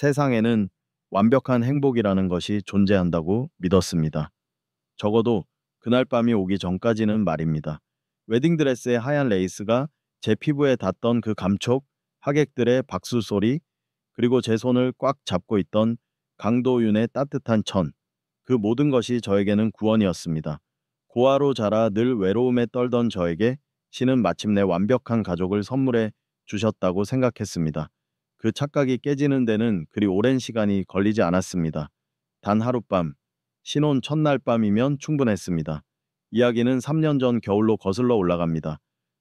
세상에는 완벽한 행복이라는 것이 존재한다고 믿었습니다. 적어도 그날 밤이 오기 전까지는 말입니다. 웨딩드레스의 하얀 레이스가 제 피부에 닿던 그 감촉, 하객들의 박수 소리, 그리고 제 손을 꽉 잡고 있던 강도윤의 따뜻한 천, 그 모든 것이 저에게는 구원이었습니다. 고아로 자라 늘 외로움에 떨던 저에게 신은 마침내 완벽한 가족을 선물해 주셨다고 생각했습니다. 그 착각이 깨지는 데는 그리 오랜 시간이 걸리지 않았습니다. 단 하룻밤, 신혼 첫날 밤이면 충분했습니다. 이야기는 3년 전 겨울로 거슬러 올라갑니다.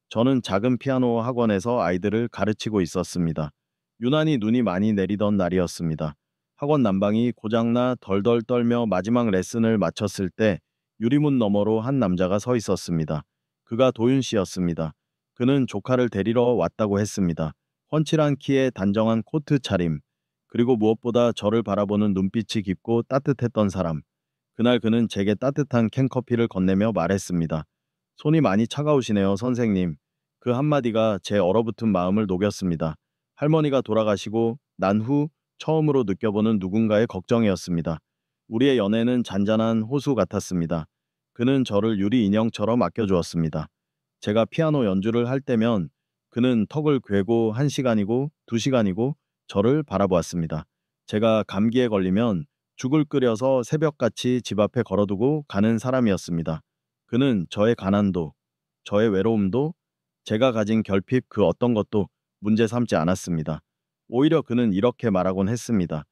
저는 작은 피아노 학원에서 아이들을 가르치고 있었습니다. 유난히 눈이 많이 내리던 날이었습니다. 학원 난방이 고장나 덜덜 떨며 마지막 레슨을 마쳤을 때 유리문 너머로 한 남자가 서 있었습니다. 그가 도윤 씨였습니다. 그는 조카를 데리러 왔다고 했습니다. 훤칠한 키에 단정한 코트 차림, 그리고 무엇보다 저를 바라보는 눈빛이 깊고 따뜻했던 사람. 그날 그는 제게 따뜻한 캔커피를 건네며 말했습니다. 손이 많이 차가우시네요, 선생님. 그 한마디가 제 얼어붙은 마음을 녹였습니다. 할머니가 돌아가시고 난 후 처음으로 느껴보는 누군가의 걱정이었습니다. 우리의 연애는 잔잔한 호수 같았습니다. 그는 저를 유리 인형처럼 아껴주었습니다. 제가 피아노 연주를 할 때면 그는 턱을 괴고 1시간이고 2시간이고 저를 바라보았습니다. 제가 감기에 걸리면 죽을 끓여서 새벽같이 집 앞에 걸어두고 가는 사람이었습니다. 그는 저의 가난도, 저의 외로움도, 제가 가진 결핍 그 어떤 것도 문제 삼지 않았습니다. 오히려 그는 이렇게 말하곤 했습니다.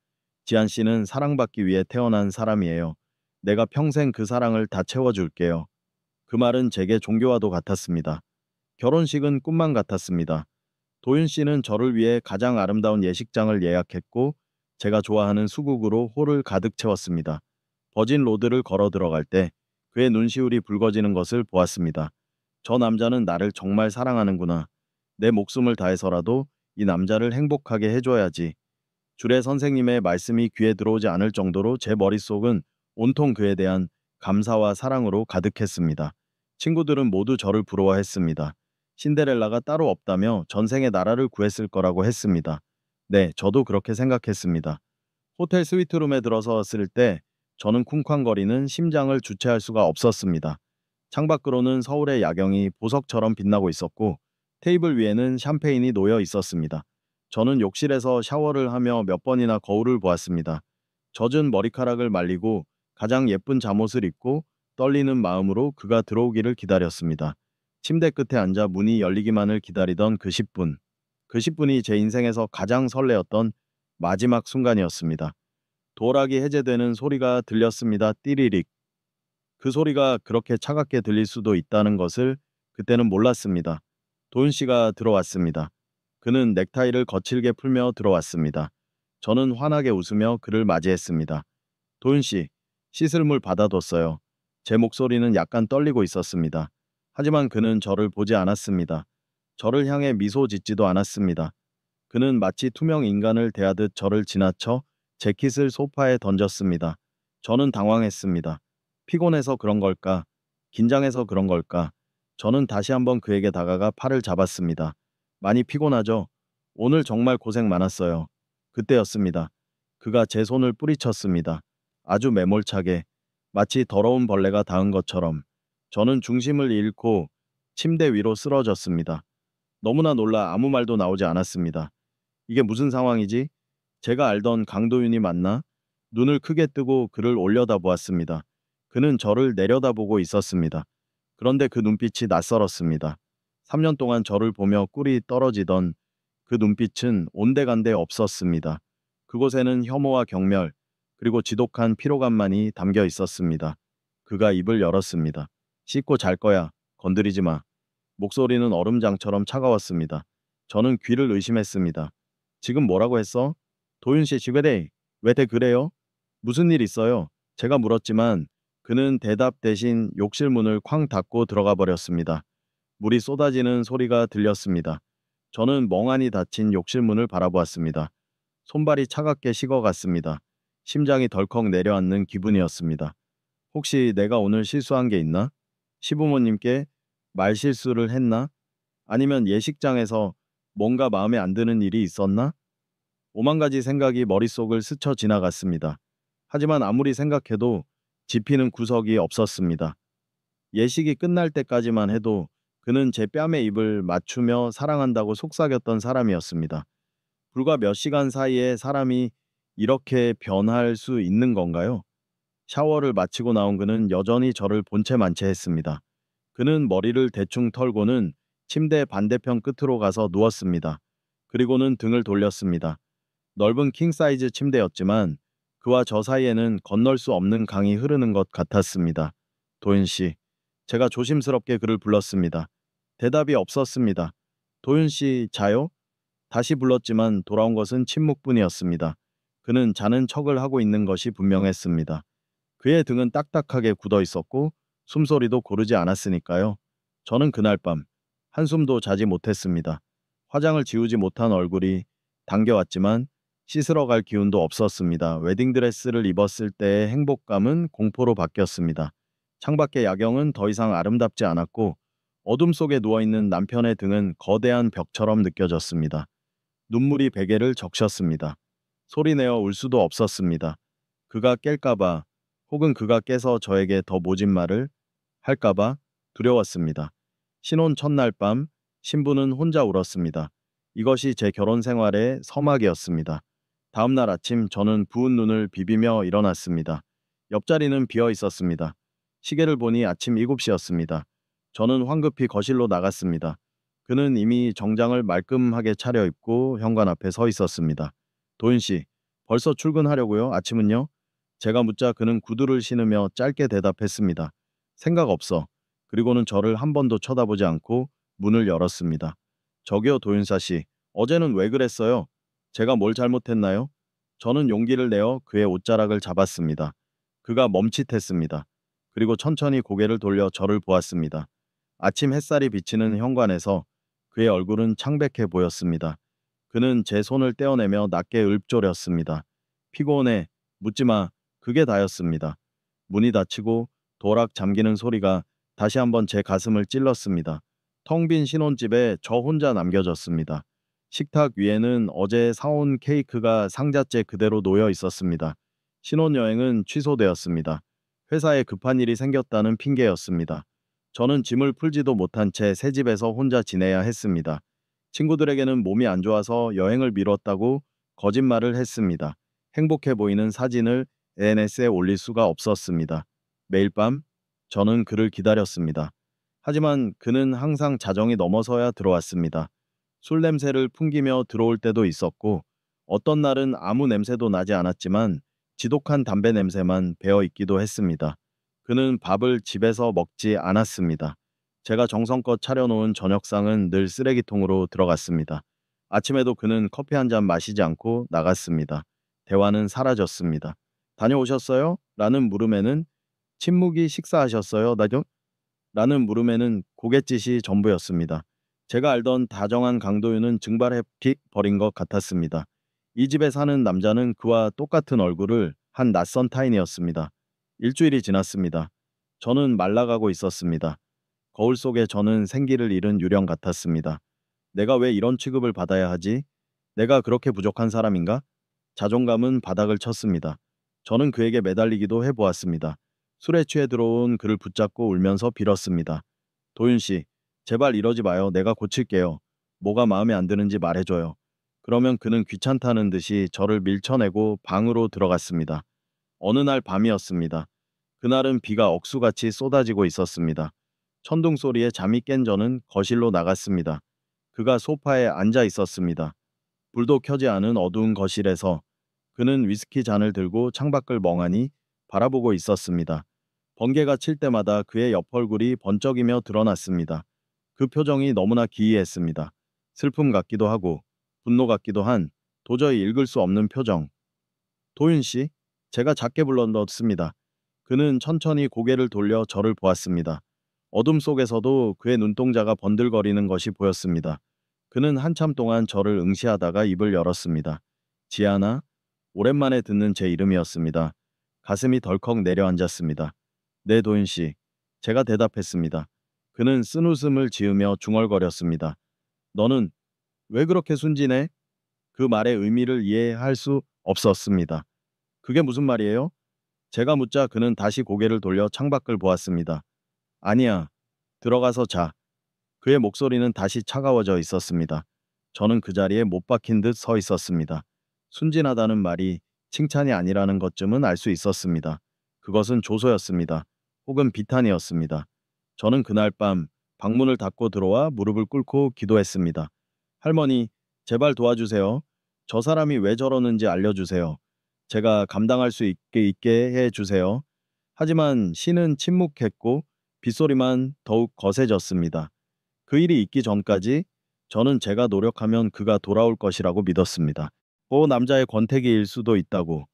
지한 씨는 사랑받기 위해 태어난 사람이에요. 내가 평생 그 사랑을 다 채워줄게요. 그 말은 제게 종교와도 같았습니다. 결혼식은 꿈만 같았습니다. 도윤 씨는 저를 위해 가장 아름다운 예식장을 예약했고 제가 좋아하는 수국으로 홀을 가득 채웠습니다. 버진 로드를 걸어 들어갈 때 그의 눈시울이 붉어지는 것을 보았습니다. 저 남자는 나를 정말 사랑하는구나. 내 목숨을 다해서라도 이 남자를 행복하게 해줘야지. 주례 선생님의 말씀이 귀에 들어오지 않을 정도로 제 머릿속은 온통 그에 대한 감사와 사랑으로 가득했습니다. 친구들은 모두 저를 부러워했습니다. 신데렐라가 따로 없다며 전생에 나라를 구했을 거라고 했습니다. 네, 저도 그렇게 생각했습니다. 호텔 스위트룸에 들어섰을 때 저는 쿵쾅거리는 심장을 주체할 수가 없었습니다. 창밖으로는 서울의 야경이 보석처럼 빛나고 있었고 테이블 위에는 샴페인이 놓여 있었습니다. 저는 욕실에서 샤워를 하며 몇 번이나 거울을 보았습니다. 젖은 머리카락을 말리고 가장 예쁜 잠옷을 입고 떨리는 마음으로 그가 들어오기를 기다렸습니다. 침대 끝에 앉아 문이 열리기만을 기다리던 그 10분. 그 10분이 제 인생에서 가장 설레었던 마지막 순간이었습니다. 도어락이 해제되는 소리가 들렸습니다. 띠리릭. 그 소리가 그렇게 차갑게 들릴 수도 있다는 것을 그때는 몰랐습니다. 도윤 씨가 들어왔습니다. 그는 넥타이를 거칠게 풀며 들어왔습니다. 저는 환하게 웃으며 그를 맞이했습니다. 도윤 씨, 씻을 물 받아뒀어요. 제 목소리는 약간 떨리고 있었습니다. 하지만 그는 저를 보지 않았습니다. 저를 향해 미소 짓지도 않았습니다. 그는 마치 투명 인간을 대하듯 저를 지나쳐 재킷을 소파에 던졌습니다. 저는 당황했습니다. 피곤해서 그런 걸까? 긴장해서 그런 걸까? 저는 다시 한번 그에게 다가가 팔을 잡았습니다. 많이 피곤하죠? 오늘 정말 고생 많았어요. 그때였습니다. 그가 제 손을 뿌리쳤습니다. 아주 매몰차게, 마치 더러운 벌레가 닿은 것처럼. 저는 중심을 잃고 침대 위로 쓰러졌습니다. 너무나 놀라 아무 말도 나오지 않았습니다. 이게 무슨 상황이지? 제가 알던 강도윤이 맞나? 눈을 크게 뜨고 그를 올려다보았습니다. 그는 저를 내려다보고 있었습니다. 그런데 그 눈빛이 낯설었습니다. 3년 동안 저를 보며 꿀이 떨어지던 그 눈빛은 온데간데 없었습니다. 그곳에는 혐오와 경멸, 그리고 지독한 피로감만이 담겨 있었습니다. 그가 입을 열었습니다. 씻고 잘 거야. 건드리지 마. 목소리는 얼음장처럼 차가웠습니다. 저는 귀를 의심했습니다. 지금 뭐라고 했어? 도윤 씨 지그레이. 왜 그래요? 무슨 일 있어요? 제가 물었지만 그는 대답 대신 욕실 문을 쾅 닫고 들어가 버렸습니다. 물이 쏟아지는 소리가 들렸습니다. 저는 멍하니 닫힌 욕실 문을 바라보았습니다. 손발이 차갑게 식어갔습니다. 심장이 덜컥 내려앉는 기분이었습니다. 혹시 내가 오늘 실수한 게 있나? 시부모님께 말실수를 했나? 아니면 예식장에서 뭔가 마음에 안 드는 일이 있었나? 오만 가지 생각이 머릿속을 스쳐 지나갔습니다. 하지만 아무리 생각해도 짚히는 구석이 없었습니다. 예식이 끝날 때까지만 해도 그는 제 뺨에 입을 맞추며 사랑한다고 속삭였던 사람이었습니다. 불과 몇 시간 사이에 사람이 이렇게 변할 수 있는 건가요? 샤워를 마치고 나온 그는 여전히 저를 본체 만체했습니다. 그는 머리를 대충 털고는 침대 반대편 끝으로 가서 누웠습니다. 그리고는 등을 돌렸습니다. 넓은 킹사이즈 침대였지만 그와 저 사이에는 건널 수 없는 강이 흐르는 것 같았습니다. 도윤 씨, 제가 조심스럽게 그를 불렀습니다. 대답이 없었습니다. 도윤 씨, 자요? 다시 불렀지만 돌아온 것은 침묵뿐이었습니다. 그는 자는 척을 하고 있는 것이 분명했습니다. 그의 등은 딱딱하게 굳어 있었고 숨소리도 고르지 않았으니까요. 저는 그날 밤 한숨도 자지 못했습니다. 화장을 지우지 못한 얼굴이 당겨왔지만 씻으러 갈 기운도 없었습니다. 웨딩드레스를 입었을 때의 행복감은 공포로 바뀌었습니다. 창밖의 야경은 더 이상 아름답지 않았고 어둠 속에 누워있는 남편의 등은 거대한 벽처럼 느껴졌습니다. 눈물이 베개를 적셨습니다. 소리내어 울 수도 없었습니다. 그가 깰까봐 혹은 그가 깨서 저에게 더 모진 말을 할까봐 두려웠습니다. 신혼 첫날 밤 신부는 혼자 울었습니다. 이것이 제 결혼 생활의 서막이었습니다. 다음 날 아침 저는 부은 눈을 비비며 일어났습니다. 옆자리는 비어 있었습니다. 시계를 보니 아침 7시였습니다. 저는 황급히 거실로 나갔습니다. 그는 이미 정장을 말끔하게 차려입고 현관 앞에 서 있었습니다. 도윤 씨, 벌써 출근하려고요? 아침은요? 제가 묻자 그는 구두를 신으며 짧게 대답했습니다. 생각 없어. 그리고는 저를 한 번도 쳐다보지 않고 문을 열었습니다. 저기요, 도윤사 씨. 어제는 왜 그랬어요? 제가 뭘 잘못했나요? 저는 용기를 내어 그의 옷자락을 잡았습니다. 그가 멈칫했습니다. 그리고 천천히 고개를 돌려 저를 보았습니다. 아침 햇살이 비치는 현관에서 그의 얼굴은 창백해 보였습니다. 그는 제 손을 떼어내며 낮게 읊조렸습니다. 피곤해. 묻지 마. 그게 다였습니다. 문이 닫히고 도락 잠기는 소리가 다시 한번 제 가슴을 찔렀습니다. 텅 빈 신혼집에 저 혼자 남겨졌습니다. 식탁 위에는 어제 사온 케이크가 상자째 그대로 놓여 있었습니다. 신혼여행은 취소되었습니다. 회사에 급한 일이 생겼다는 핑계였습니다. 저는 짐을 풀지도 못한 채 새 집에서 혼자 지내야 했습니다. 친구들에게는 몸이 안 좋아서 여행을 미뤘다고 거짓말을 했습니다. 행복해 보이는 사진을 SNS에 올릴 수가 없었습니다. 매일 밤 저는 그를 기다렸습니다. 하지만 그는 항상 자정이 넘어서야 들어왔습니다. 술 냄새를 풍기며 들어올 때도 있었고 어떤 날은 아무 냄새도 나지 않았지만 지독한 담배 냄새만 배어 있기도 했습니다. 그는 밥을 집에서 먹지 않았습니다. 제가 정성껏 차려놓은 저녁상은 늘 쓰레기통으로 들어갔습니다. 아침에도 그는 커피 한 잔 마시지 않고 나갔습니다. 대화는 사라졌습니다. 다녀오셨어요? 라는 물음에는 침묵이 식사하셨어요? 나죠? 라는 물음에는 고갯짓이 전부였습니다. 제가 알던 다정한 강도윤은 증발해 버린 것 같았습니다. 이 집에 사는 남자는 그와 똑같은 얼굴을 한 낯선 타인이었습니다. 일주일이 지났습니다. 저는 말라가고 있었습니다. 거울 속에 저는 생기를 잃은 유령 같았습니다. 내가 왜 이런 취급을 받아야 하지? 내가 그렇게 부족한 사람인가? 자존감은 바닥을 쳤습니다. 저는 그에게 매달리기도 해보았습니다. 술에 취해 들어온 그를 붙잡고 울면서 빌었습니다. 도윤 씨, 제발 이러지 마요. 내가 고칠게요. 뭐가 마음에 안 드는지 말해줘요. 그러면 그는 귀찮다는 듯이 저를 밀쳐내고 방으로 들어갔습니다. 어느 날 밤이었습니다. 그날은 비가 억수같이 쏟아지고 있었습니다. 천둥 소리에 잠이 깬 저는 거실로 나갔습니다. 그가 소파에 앉아 있었습니다. 불도 켜지 않은 어두운 거실에서 그는 위스키 잔을 들고 창밖을 멍하니 바라보고 있었습니다. 번개가 칠 때마다 그의 옆얼굴이 번쩍이며 드러났습니다. 그 표정이 너무나 기이했습니다. 슬픔 같기도 하고 분노 같기도 한 도저히 읽을 수 없는 표정. 도윤 씨, 제가 작게 불러넣었습니다. 그는 천천히 고개를 돌려 저를 보았습니다. 어둠 속에서도 그의 눈동자가 번들거리는 것이 보였습니다. 그는 한참 동안 저를 응시하다가 입을 열었습니다. 지아나, 오랜만에 듣는 제 이름이었습니다. 가슴이 덜컥 내려앉았습니다. 네, 도윤 씨. 제가 대답했습니다. 그는 쓴웃음을 지으며 중얼거렸습니다. 너는 왜 그렇게 순진해? 그 말의 의미를 이해할 수 없었습니다. 그게 무슨 말이에요? 제가 묻자 그는 다시 고개를 돌려 창밖을 보았습니다. 아니야, 들어가서 자. 그의 목소리는 다시 차가워져 있었습니다. 저는 그 자리에 못 박힌 듯 서 있었습니다. 순진하다는 말이 칭찬이 아니라는 것쯤은 알 수 있었습니다. 그것은 조소였습니다. 혹은 비탄이었습니다. 저는 그날 밤 방문을 닫고 들어와 무릎을 꿇고 기도했습니다. 할머니, 제발 도와주세요. 저 사람이 왜 저러는지 알려주세요. 제가 감당할 수 있게 해주세요. 하지만 신은 침묵했고 빗소리만 더욱 거세졌습니다. 그 일이 있기 전까지 저는 제가 노력하면 그가 돌아올 것이라고 믿었습니다. 남자의 권태기일 수도 있다고,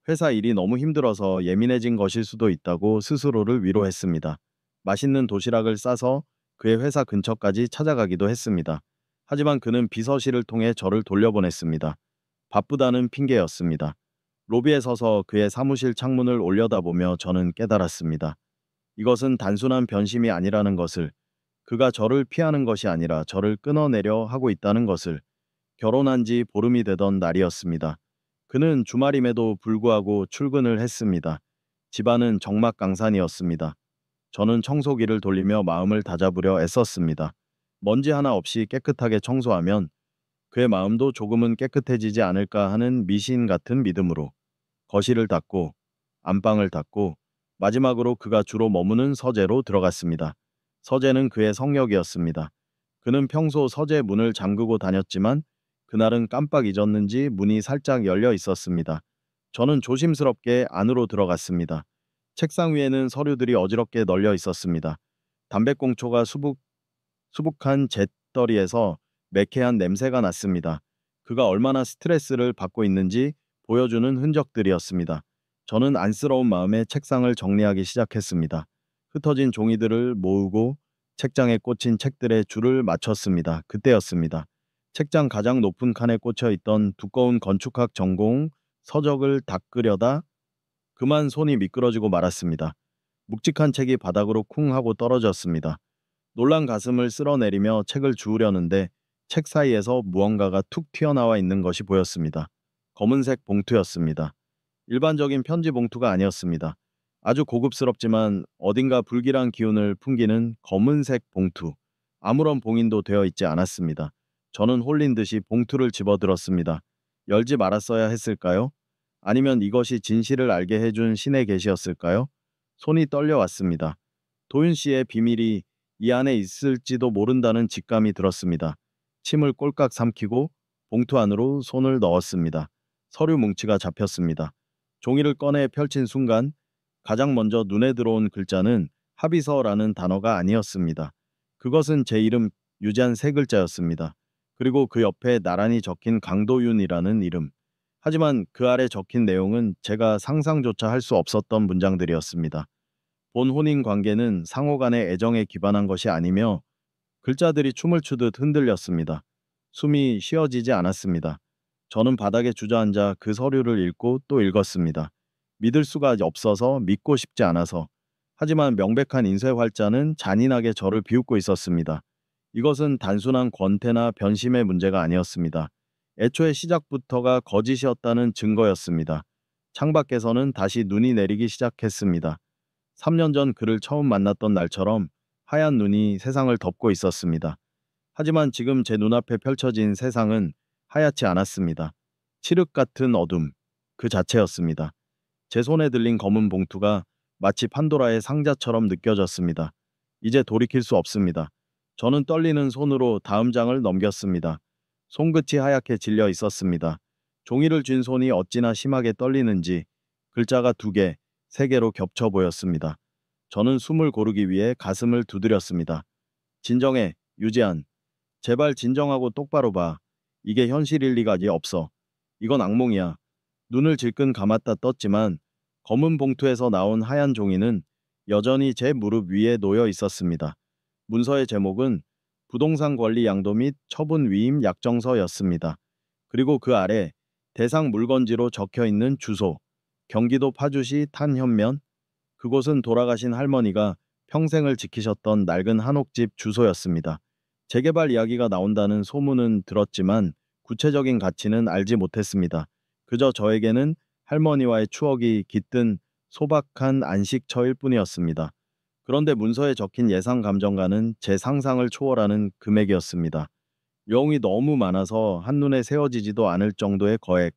회사 일이 너무 힘들어서 예민해진 것일 수도 있다고 스스로를 위로했습니다. 맛있는 도시락을 싸서 그의 회사 근처까지 찾아가기도 했습니다. 하지만 그는 비서실을 통해 저를 돌려보냈습니다. 바쁘다는 핑계였습니다. 로비에 서서 그의 사무실 창문을 올려다보며 저는 깨달았습니다. 이것은 단순한 변심이 아니라는 것을, 그가 저를 피하는 것이 아니라 저를 끊어내려 하고 있다는 것을. 결혼한 지 보름이 되던 날이었습니다. 그는 주말임에도 불구하고 출근을 했습니다. 집안은 적막강산이었습니다. 저는 청소기를 돌리며 마음을 다잡으려 애썼습니다. 먼지 하나 없이 깨끗하게 청소하면 그의 마음도 조금은 깨끗해지지 않을까 하는 미신 같은 믿음으로 거실을 닦고 안방을 닦고 마지막으로 그가 주로 머무는 서재로 들어갔습니다. 서재는 그의 성역이었습니다. 그는 평소 서재 문을 잠그고 다녔지만 그날은 깜빡 잊었는지 문이 살짝 열려 있었습니다. 저는 조심스럽게 안으로 들어갔습니다. 책상 위에는 서류들이 어지럽게 널려 있었습니다. 담배꽁초가 수북한 잿더리에서 매캐한 냄새가 났습니다. 그가 얼마나 스트레스를 받고 있는지 보여주는 흔적들이었습니다. 저는 안쓰러운 마음에 책상을 정리하기 시작했습니다. 흩어진 종이들을 모으고 책장에 꽂힌 책들의 줄을 맞췄습니다. 그때였습니다. 책장 가장 높은 칸에 꽂혀 있던 두꺼운 건축학 전공 서적을 닦으려다 그만 손이 미끄러지고 말았습니다. 묵직한 책이 바닥으로 쿵 하고 떨어졌습니다. 놀란 가슴을 쓸어내리며 책을 주우려는데 책 사이에서 무언가가 툭 튀어나와 있는 것이 보였습니다. 검은색 봉투였습니다. 일반적인 편지 봉투가 아니었습니다. 아주 고급스럽지만 어딘가 불길한 기운을 풍기는 검은색 봉투. 아무런 봉인도 되어 있지 않았습니다. 저는 홀린 듯이 봉투를 집어들었습니다. 열지 말았어야 했을까요? 아니면 이것이 진실을 알게 해준 신의 계시였을까요? 손이 떨려왔습니다. 도윤 씨의 비밀이 이 안에 있을지도 모른다는 직감이 들었습니다. 침을 꼴깍 삼키고 봉투 안으로 손을 넣었습니다. 서류 뭉치가 잡혔습니다. 종이를 꺼내 펼친 순간 가장 먼저 눈에 들어온 글자는 합의서라는 단어가 아니었습니다. 그것은 제 이름 유지한 세 글자였습니다. 그리고 그 옆에 나란히 적힌 강도윤이라는 이름. 하지만 그 아래 적힌 내용은 제가 상상조차 할 수 없었던 문장들이었습니다. 본 혼인 관계는 상호 간의 애정에 기반한 것이 아니며 글자들이 춤을 추듯 흔들렸습니다. 숨이 쉬어지지 않았습니다. 저는 바닥에 주저앉아 그 서류를 읽고 또 읽었습니다. 믿을 수가 없어서 믿고 싶지 않아서. 하지만 명백한 인쇄 활자는 잔인하게 저를 비웃고 있었습니다. 이것은 단순한 권태나 변심의 문제가 아니었습니다. 애초에 시작부터가 거짓이었다는 증거였습니다. 창밖에서는 다시 눈이 내리기 시작했습니다. 3년 전 그를 처음 만났던 날처럼 하얀 눈이 세상을 덮고 있었습니다. 하지만 지금 제 눈앞에 펼쳐진 세상은 하얗지 않았습니다. 칠흑 같은 어둠, 그 자체였습니다. 제 손에 들린 검은 봉투가 마치 판도라의 상자처럼 느껴졌습니다. 이제 돌이킬 수 없습니다. 저는 떨리는 손으로 다음 장을 넘겼습니다. 손끝이 하얗게 질려 있었습니다. 종이를 쥔 손이 어찌나 심하게 떨리는지 글자가 2개, 3개로 겹쳐 보였습니다. 저는 숨을 고르기 위해 가슴을 두드렸습니다. 진정해, 유지한. 제발 진정하고 똑바로 봐. 이게 현실일 리가 없어. 이건 악몽이야. 눈을 질끈 감았다 떴지만 검은 봉투에서 나온 하얀 종이는 여전히 제 무릎 위에 놓여 있었습니다. 문서의 제목은 부동산 관리 양도 및 처분 위임 약정서였습니다. 그리고 그 아래 대상 물건지로 적혀 있는 주소, 경기도 파주시 탄현면. 그곳은 돌아가신 할머니가 평생을 지키셨던 낡은 한옥집 주소였습니다. 재개발 이야기가 나온다는 소문은 들었지만 구체적인 가치는 알지 못했습니다. 그저 저에게는 할머니와의 추억이 깃든 소박한 안식처일 뿐이었습니다. 그런데 문서에 적힌 예상 감정가는 제 상상을 초월하는 금액이었습니다. 용이 너무 많아서 한눈에 세워지지도 않을 정도의 거액.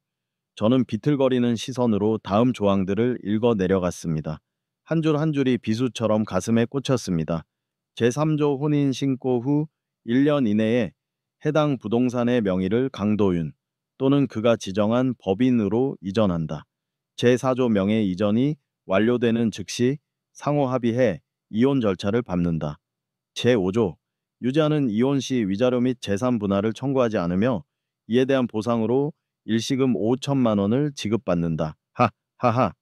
저는 비틀거리는 시선으로 다음 조항들을 읽어 내려갔습니다. 한 줄 한 줄이 비수처럼 가슴에 꽂혔습니다. 제3조 혼인 신고 후 1년 이내에 해당 부동산의 명의를 강도윤 또는 그가 지정한 법인으로 이전한다. 제4조 명의 이전이 완료되는 즉시 상호 합의해 이혼 절차를 밟는다. 제5조 유죄하는 이혼 시 위자료 및 재산 분할을 청구하지 않으며 이에 대한 보상으로 일시금 5천만 원을 지급받는다. 하하하.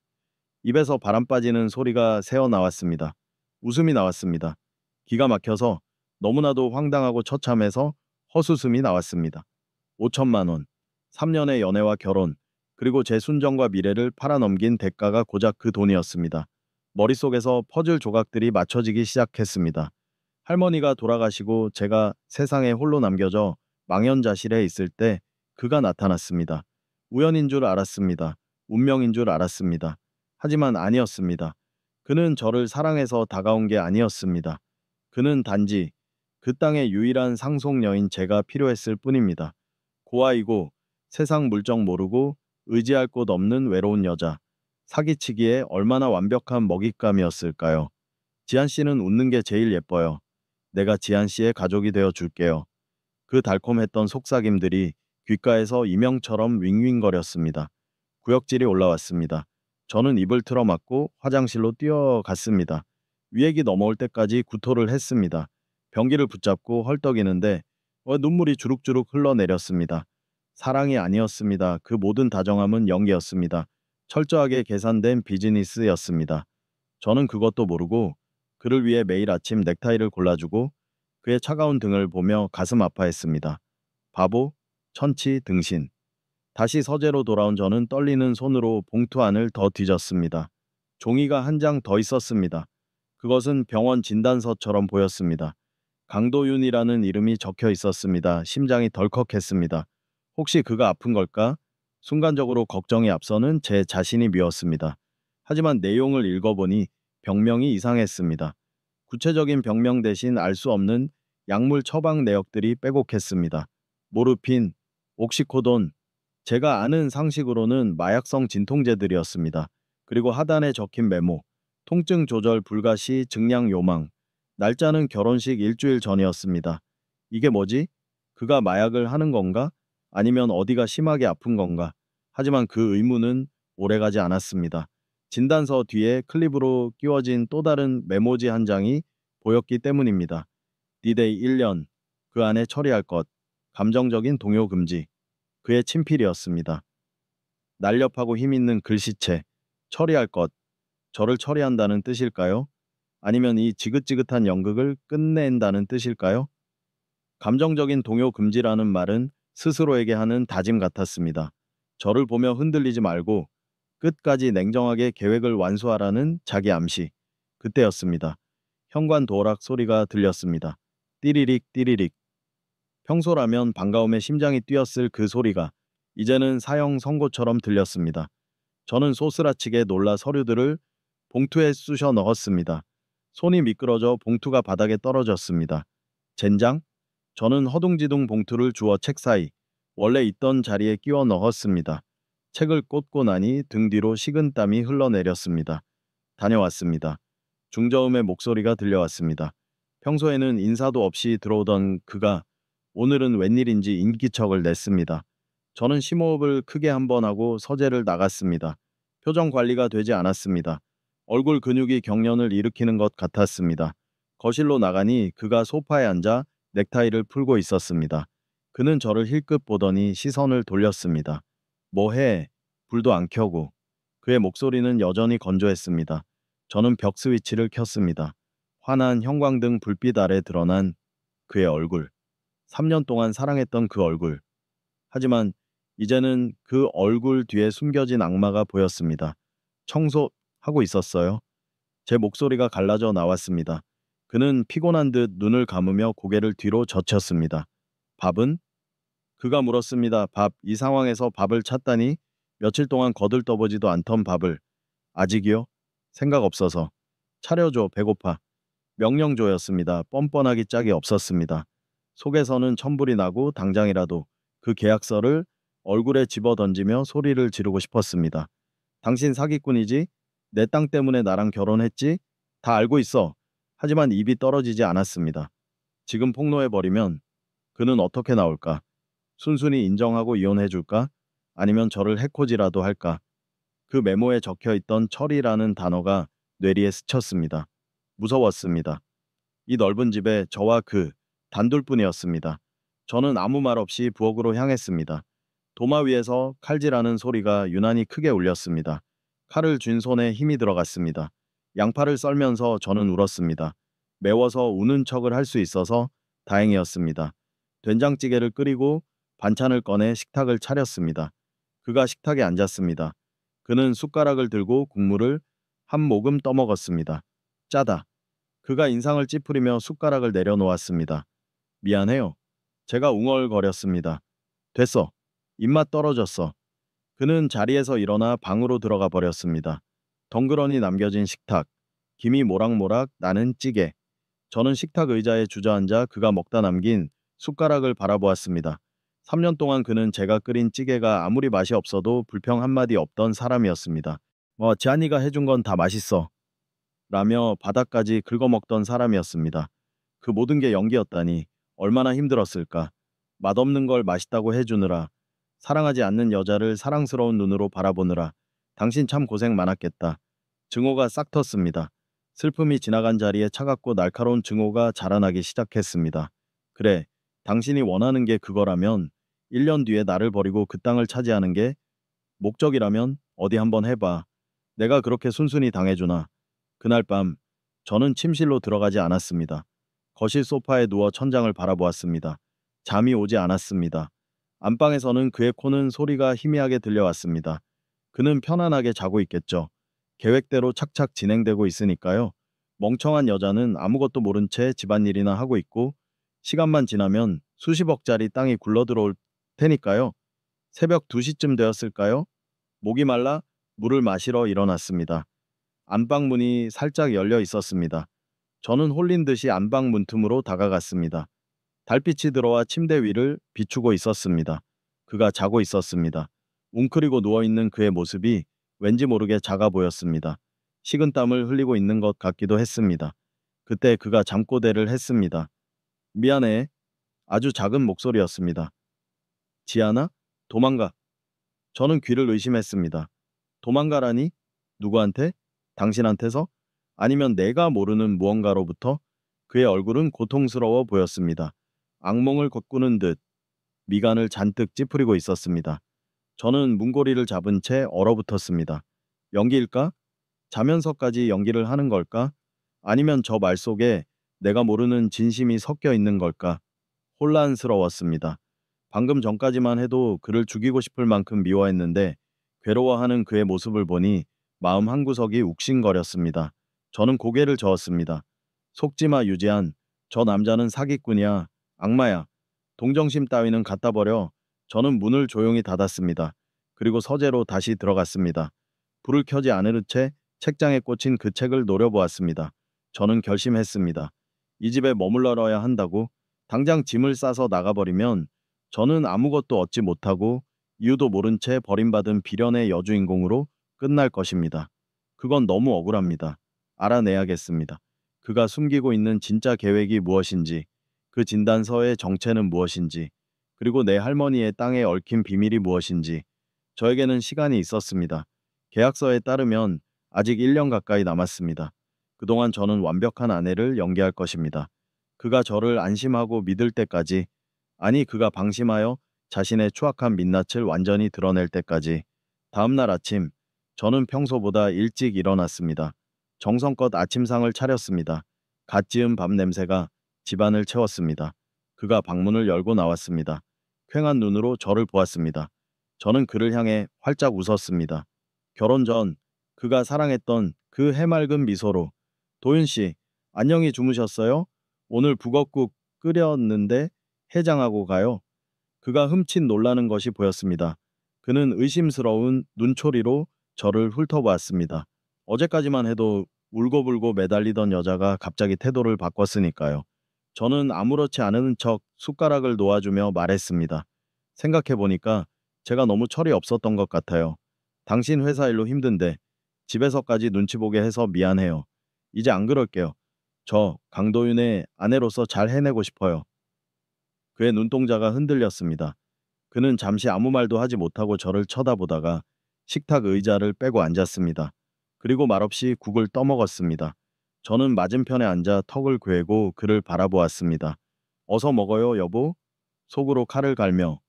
입에서 바람 빠지는 소리가 새어 나왔습니다. 웃음이 나왔습니다. 기가 막혀서 너무나도 황당하고 처참해서 헛웃음이 나왔습니다. 5천만 원, 3년의 연애와 결혼, 그리고 제 순정과 미래를 팔아넘긴 대가가 고작 그 돈이었습니다. 머릿속에서 퍼즐 조각들이 맞춰지기 시작했습니다. 할머니가 돌아가시고 제가 세상에 홀로 남겨져 망연자실해 있을 때 그가 나타났습니다. 우연인 줄 알았습니다. 운명인 줄 알았습니다. 하지만 아니었습니다. 그는 저를 사랑해서 다가온 게 아니었습니다. 그는 단지 그 땅의 유일한 상속녀인 제가 필요했을 뿐입니다. 고아이고 세상 물정 모르고 의지할 곳 없는 외로운 여자. 사기치기에 얼마나 완벽한 먹잇감이었을까요? 지한 씨는 웃는 게 제일 예뻐요. 내가 지한 씨의 가족이 되어 줄게요. 그 달콤했던 속삭임들이 귓가에서 이명처럼 윙윙거렸습니다. 구역질이 올라왔습니다. 저는 입을 틀어막고 화장실로 뛰어갔습니다. 위액이 넘어올 때까지 구토를 했습니다. 변기를 붙잡고 헐떡이는데 눈물이 주룩주룩 흘러내렸습니다. 사랑이 아니었습니다. 그 모든 다정함은 연기였습니다. 철저하게 계산된 비즈니스였습니다. 저는 그것도 모르고 그를 위해 매일 아침 넥타이를 골라주고 그의 차가운 등을 보며 가슴 아파했습니다. 바보, 천치, 등신. 다시 서재로 돌아온 저는 떨리는 손으로 봉투 안을 더 뒤졌습니다. 종이가 한 장 더 있었습니다. 그것은 병원 진단서처럼 보였습니다. 강도윤이라는 이름이 적혀 있었습니다. 심장이 덜컥했습니다. 혹시 그가 아픈 걸까? 순간적으로 걱정이 앞서는 제 자신이 미웠습니다. 하지만 내용을 읽어보니 병명이 이상했습니다. 구체적인 병명 대신 알 수 없는 약물 처방 내역들이 빼곡했습니다. 모르핀, 옥시코돈, 제가 아는 상식으로는 마약성 진통제들이었습니다. 그리고 하단에 적힌 메모, 통증 조절 불가 시 증량 요망, 날짜는 결혼식 일주일 전이었습니다. 이게 뭐지? 그가 마약을 하는 건가? 아니면 어디가 심하게 아픈 건가? 하지만 그 의문은 오래가지 않았습니다. 진단서 뒤에 클립으로 끼워진 또 다른 메모지 한 장이 보였기 때문입니다. 디데이 1년, 그 안에 처리할 것, 감정적인 동요 금지, 그의 친필이었습니다. 날렵하고 힘있는 글씨체, 처리할 것, 저를 처리한다는 뜻일까요? 아니면 이 지긋지긋한 연극을 끝낸다는 뜻일까요? 감정적인 동요 금지라는 말은 스스로에게 하는 다짐 같았습니다. 저를 보며 흔들리지 말고 끝까지 냉정하게 계획을 완수하라는 자기 암시. 그때였습니다. 현관 도어락 소리가 들렸습니다. 띠리릭 띠리릭. 평소라면 반가움에 심장이 뛰었을 그 소리가 이제는 사형 선고처럼 들렸습니다. 저는 소스라치게 놀라 서류들을 봉투에 쑤셔 넣었습니다. 손이 미끄러져 봉투가 바닥에 떨어졌습니다. 젠장? 저는 허둥지둥 봉투를 주워 책 사이 원래 있던 자리에 끼워 넣었습니다. 책을 꽂고 나니 등 뒤로 식은땀이 흘러내렸습니다. 다녀왔습니다. 중저음의 목소리가 들려왔습니다. 평소에는 인사도 없이 들어오던 그가 오늘은 웬일인지 인기척을 냈습니다. 저는 심호흡을 크게 한 번 하고 서재를 나갔습니다. 표정 관리가 되지 않았습니다. 얼굴 근육이 경련을 일으키는 것 같았습니다. 거실로 나가니 그가 소파에 앉아 넥타이를 풀고 있었습니다. 그는 저를 힐끗 보더니 시선을 돌렸습니다. 뭐해? 불도 안 켜고. 그의 목소리는 여전히 건조했습니다. 저는 벽 스위치를 켰습니다. 환한 형광등 불빛 아래 드러난 그의 얼굴. 3년 동안 사랑했던 그 얼굴. 하지만 이제는 그 얼굴 뒤에 숨겨진 악마가 보였습니다. 청소하고 있었어요. 제 목소리가 갈라져 나왔습니다. 그는 피곤한 듯 눈을 감으며 고개를 뒤로 젖혔습니다. 밥은? 그가 물었습니다. 밥, 이 상황에서 밥을 찾다니? 며칠 동안 거들떠보지도 않던 밥을. 아직이요? 생각 없어서. 차려줘, 배고파. 명령조였습니다. 뻔뻔하기 짝이 없었습니다. 속에서는 천불이 나고 당장이라도 그 계약서를 얼굴에 집어던지며 소리를 지르고 싶었습니다. 당신 사기꾼이지? 내 땅 때문에 나랑 결혼했지? 다 알고 있어. 하지만 입이 떨어지지 않았습니다. 지금 폭로해버리면 그는 어떻게 나올까? 순순히 인정하고 이혼해줄까? 아니면 저를 해코지라도 할까? 그 메모에 적혀있던 철이라는 단어가 뇌리에 스쳤습니다. 무서웠습니다. 이 넓은 집에 저와 그 단둘뿐이었습니다. 저는 아무 말 없이 부엌으로 향했습니다. 도마 위에서 칼질하는 소리가 유난히 크게 울렸습니다. 칼을 쥔 손에 힘이 들어갔습니다. 양파를 썰면서 저는 울었습니다. 매워서 우는 척을 할 수 있어서 다행이었습니다. 된장찌개를 끓이고 반찬을 꺼내 식탁을 차렸습니다. 그가 식탁에 앉았습니다. 그는 숟가락을 들고 국물을 한 모금 떠먹었습니다. 짜다. 그가 인상을 찌푸리며 숟가락을 내려놓았습니다. 미안해요. 제가 웅얼거렸습니다. 됐어. 입맛 떨어졌어. 그는 자리에서 일어나 방으로 들어가 버렸습니다. 덩그러니 남겨진 식탁. 김이 모락모락 나는 찌개. 저는 식탁 의자에 주저앉아 그가 먹다 남긴 숟가락을 바라보았습니다. 3년 동안 그는 제가 끓인 찌개가 아무리 맛이 없어도 불평 한마디 없던 사람이었습니다. 지한이가 해준 건 다 맛있어. 라며 바닥까지 긁어먹던 사람이었습니다. 그 모든 게 연기였다니 얼마나 힘들었을까. 맛없는 걸 맛있다고 해주느라, 사랑하지 않는 여자를 사랑스러운 눈으로 바라보느라 당신 참 고생 많았겠다. 증오가 싹 텄습니다. 슬픔이 지나간 자리에 차갑고 날카로운 증오가 자라나기 시작했습니다. 그래, 당신이 원하는 게 그거라면 1년 뒤에 나를 버리고 그 땅을 차지하는 게 목적이라면 어디 한번 해봐. 내가 그렇게 순순히 당해주나. 그날 밤 저는 침실로 들어가지 않았습니다. 거실 소파에 누워 천장을 바라보았습니다. 잠이 오지 않았습니다. 안방에서는 그의 코는 소리가 희미하게 들려왔습니다. 그는 편안하게 자고 있겠죠. 계획대로 착착 진행되고 있으니까요. 멍청한 여자는 아무것도 모른 채 집안일이나 하고 있고 시간만 지나면 수십억짜리 땅이 굴러들어올 테니까요. 새벽 2시쯤 되었을까요? 목이 말라 물을 마시러 일어났습니다. 안방 문이 살짝 열려 있었습니다. 저는 홀린 듯이 안방 문틈으로 다가갔습니다. 달빛이 들어와 침대 위를 비추고 있었습니다. 그가 자고 있었습니다. 웅크리고 누워있는 그의 모습이 왠지 모르게 작아 보였습니다. 식은땀을 흘리고 있는 것 같기도 했습니다. 그때 그가 잠꼬대를 했습니다. 미안해. 아주 작은 목소리였습니다. 지아나? 도망가. 저는 귀를 의심했습니다. 도망가라니? 누구한테? 당신한테서? 아니면 내가 모르는 무언가로부터? 그의 얼굴은 고통스러워 보였습니다. 악몽을 걷꾸는 듯 미간을 잔뜩 찌푸리고 있었습니다. 저는 문고리를 잡은 채 얼어붙었습니다. 연기일까? 자면서까지 연기를 하는 걸까? 아니면 저 말 속에 내가 모르는 진심이 섞여 있는 걸까? 혼란스러웠습니다. 방금 전까지만 해도 그를 죽이고 싶을 만큼 미워했는데 괴로워하는 그의 모습을 보니 마음 한구석이 욱신거렸습니다. 저는 고개를 저었습니다. 속지마 유지한, 저 남자는 사기꾼이야. 악마야. 동정심 따위는 갖다 버려. 저는 문을 조용히 닫았습니다. 그리고 서재로 다시 들어갔습니다. 불을 켜지 않은 채 책장에 꽂힌 그 책을 노려보았습니다. 저는 결심했습니다. 이 집에 머물러야 한다고. 당장 짐을 싸서 나가버리면 저는 아무것도 얻지 못하고 이유도 모른 채 버림받은 비련의 여주인공으로 끝날 것입니다. 그건 너무 억울합니다. 알아내야겠습니다. 그가 숨기고 있는 진짜 계획이 무엇인지, 그 진단서의 정체는 무엇인지, 그리고 내 할머니의 땅에 얽힌 비밀이 무엇인지. 저에게는 시간이 있었습니다. 계약서에 따르면 아직 1년 가까이 남았습니다. 그동안 저는 완벽한 아내를 연기할 것입니다. 그가 저를 안심하고 믿을 때까지, 아니 그가 방심하여 자신의 추악한 민낯을 완전히 드러낼 때까지. 다음 날 아침, 저는 평소보다 일찍 일어났습니다. 정성껏 아침상을 차렸습니다. 갓 지은 밥 냄새가 집안을 채웠습니다. 그가 방문을 열고 나왔습니다. 퀭한 눈으로 저를 보았습니다. 저는 그를 향해 활짝 웃었습니다. 결혼 전 그가 사랑했던 그 해맑은 미소로. 도윤 씨, 안녕히 주무셨어요? 오늘 북엇국 끓였는데 해장하고 가요. 그가 흠칫 놀라는 것이 보였습니다. 그는 의심스러운 눈초리로 저를 훑어보았습니다. 어제까지만 해도 울고불고 매달리던 여자가 갑자기 태도를 바꿨으니까요. 저는 아무렇지 않은 척 숟가락을 놓아주며 말했습니다. 생각해보니까 제가 너무 철이 없었던 것 같아요. 당신 회사 일로 힘든데 집에서까지 눈치 보게 해서 미안해요. 이제 안 그럴게요. 저 강도윤의 아내로서 잘 해내고 싶어요. 그의 눈동자가 흔들렸습니다. 그는 잠시 아무 말도 하지 못하고 저를 쳐다보다가 식탁 의자를 빼고 앉았습니다. 그리고 말없이 국을 떠먹었습니다. 저는 맞은편에 앉아 턱을 괴고 그를 바라보았습니다. 어서 먹어요, 여보. 속으로 칼을 갈며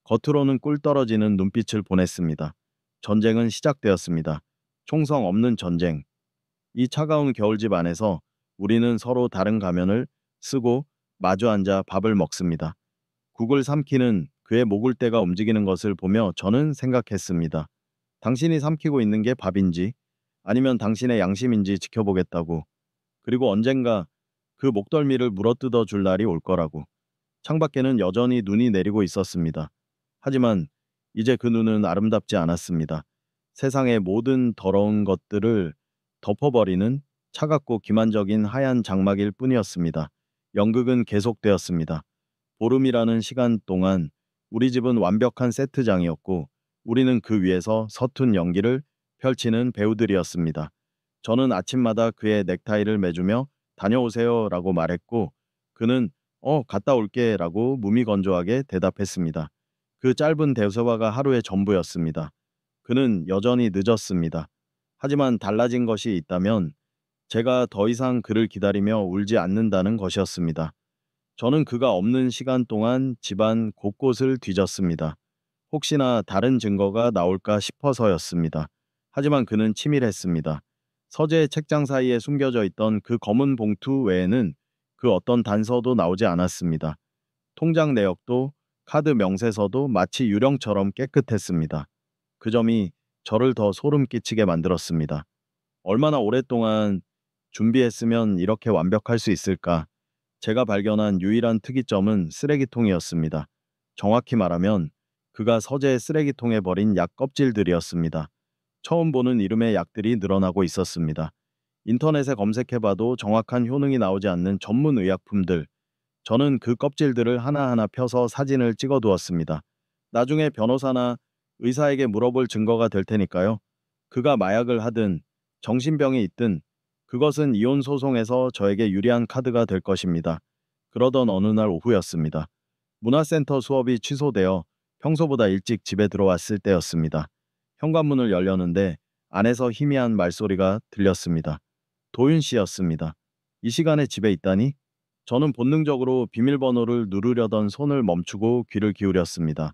겉으로는 꿀 떨어지는 눈빛을 보냈습니다. 전쟁은 시작되었습니다. 총성 없는 전쟁. 이 차가운 겨울집 안에서 우리는 서로 다른 가면을 쓰고 마주 앉아 밥을 먹습니다. 국을 삼키는 그의 목을대가 움직이는 것을 보며 저는 생각했습니다. 당신이 삼키고 있는 게 밥인지 아니면 당신의 양심인지 지켜보겠다고. 그리고 언젠가 그 목덜미를 물어뜯어 줄 날이 올 거라고. 창밖에는 여전히 눈이 내리고 있었습니다. 하지만 이제 그 눈은 아름답지 않았습니다. 세상의 모든 더러운 것들을 덮어버리는 차갑고 기만적인 하얀 장막일 뿐이었습니다. 연극은 계속되었습니다. 보름이라는 시간 동안 우리 집은 완벽한 세트장이었고 우리는 그 위에서 서툰 연기를 펼치는 배우들이었습니다. 저는 아침마다 그의 넥타이를 매주며 다녀오세요 라고 말했고 그는 갔다 올게 라고 무미건조하게 대답했습니다. 그 짧은 대화가 하루의 전부였습니다. 그는 여전히 늦었습니다. 하지만 달라진 것이 있다면 제가 더 이상 그를 기다리며 울지 않는다는 것이었습니다. 저는 그가 없는 시간 동안 집안 곳곳을 뒤졌습니다. 혹시나 다른 증거가 나올까 싶어서였습니다. 하지만 그는 치밀했습니다. 서재 책장 사이에 숨겨져 있던 그 검은 봉투 외에는 그 어떤 단서도 나오지 않았습니다. 통장 내역도 카드 명세서도 마치 유령처럼 깨끗했습니다. 그 점이 저를 더 소름 끼치게 만들었습니다. 얼마나 오랫동안 준비했으면 이렇게 완벽할 수 있을까? 제가 발견한 유일한 특이점은 쓰레기통이었습니다. 정확히 말하면 그가 서재 쓰레기통에 버린 약 껍질들이었습니다. 처음 보는 이름의 약들이 늘어나고 있었습니다. 인터넷에 검색해봐도 정확한 효능이 나오지 않는 전문 의약품들. 저는 그 껍질들을 하나하나 펴서 사진을 찍어두었습니다. 나중에 변호사나 의사에게 물어볼 증거가 될 테니까요. 그가 마약을 하든 정신병이 있든 그것은 이혼 소송에서 저에게 유리한 카드가 될 것입니다. 그러던 어느 날 오후였습니다. 문화센터 수업이 취소되어 평소보다 일찍 집에 들어왔을 때였습니다. 현관문을 열려는데 안에서 희미한 말소리가 들렸습니다. 도윤 씨였습니다. 이 시간에 집에 있다니? 저는 본능적으로 비밀번호를 누르려던 손을 멈추고 귀를 기울였습니다.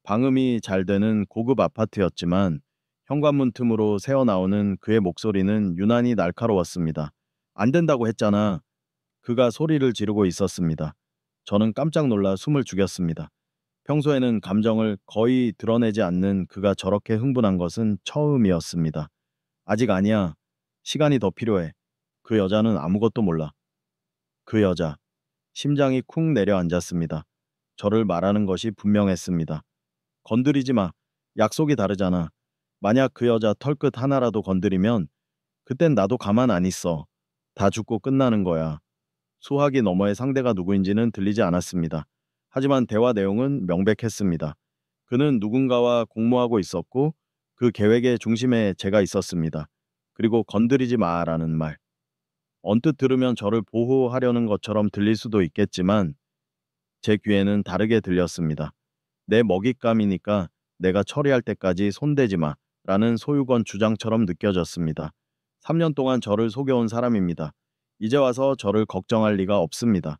방음이 잘 되는 고급 아파트였지만 현관문 틈으로 새어나오는 그의 목소리는 유난히 날카로웠습니다. 안 된다고 했잖아. 그가 소리를 지르고 있었습니다. 저는 깜짝 놀라 숨을 죽였습니다. 평소에는 감정을 거의 드러내지 않는 그가 저렇게 흥분한 것은 처음이었습니다. 아직 아니야. 시간이 더 필요해. 그 여자는 아무것도 몰라. 그 여자. 심장이 쿵 내려앉았습니다. 저를 말하는 것이 분명했습니다. 건드리지 마. 약속이 다르잖아. 만약 그 여자 털끝 하나라도 건드리면 그땐 나도 가만 안 있어. 다 죽고 끝나는 거야. 수화기 너머의 상대가 누구인지는 들리지 않았습니다. 하지만 대화 내용은 명백했습니다. 그는 누군가와 공모하고 있었고 그 계획의 중심에 제가 있었습니다. 그리고 건드리지 마라는 말. 언뜻 들으면 저를 보호하려는 것처럼 들릴 수도 있겠지만 제 귀에는 다르게 들렸습니다. 내 먹잇감이니까 내가 처리할 때까지 손대지 마 라는 소유권 주장처럼 느껴졌습니다. 3년 동안 저를 속여온 사람입니다. 이제 와서 저를 걱정할 리가 없습니다.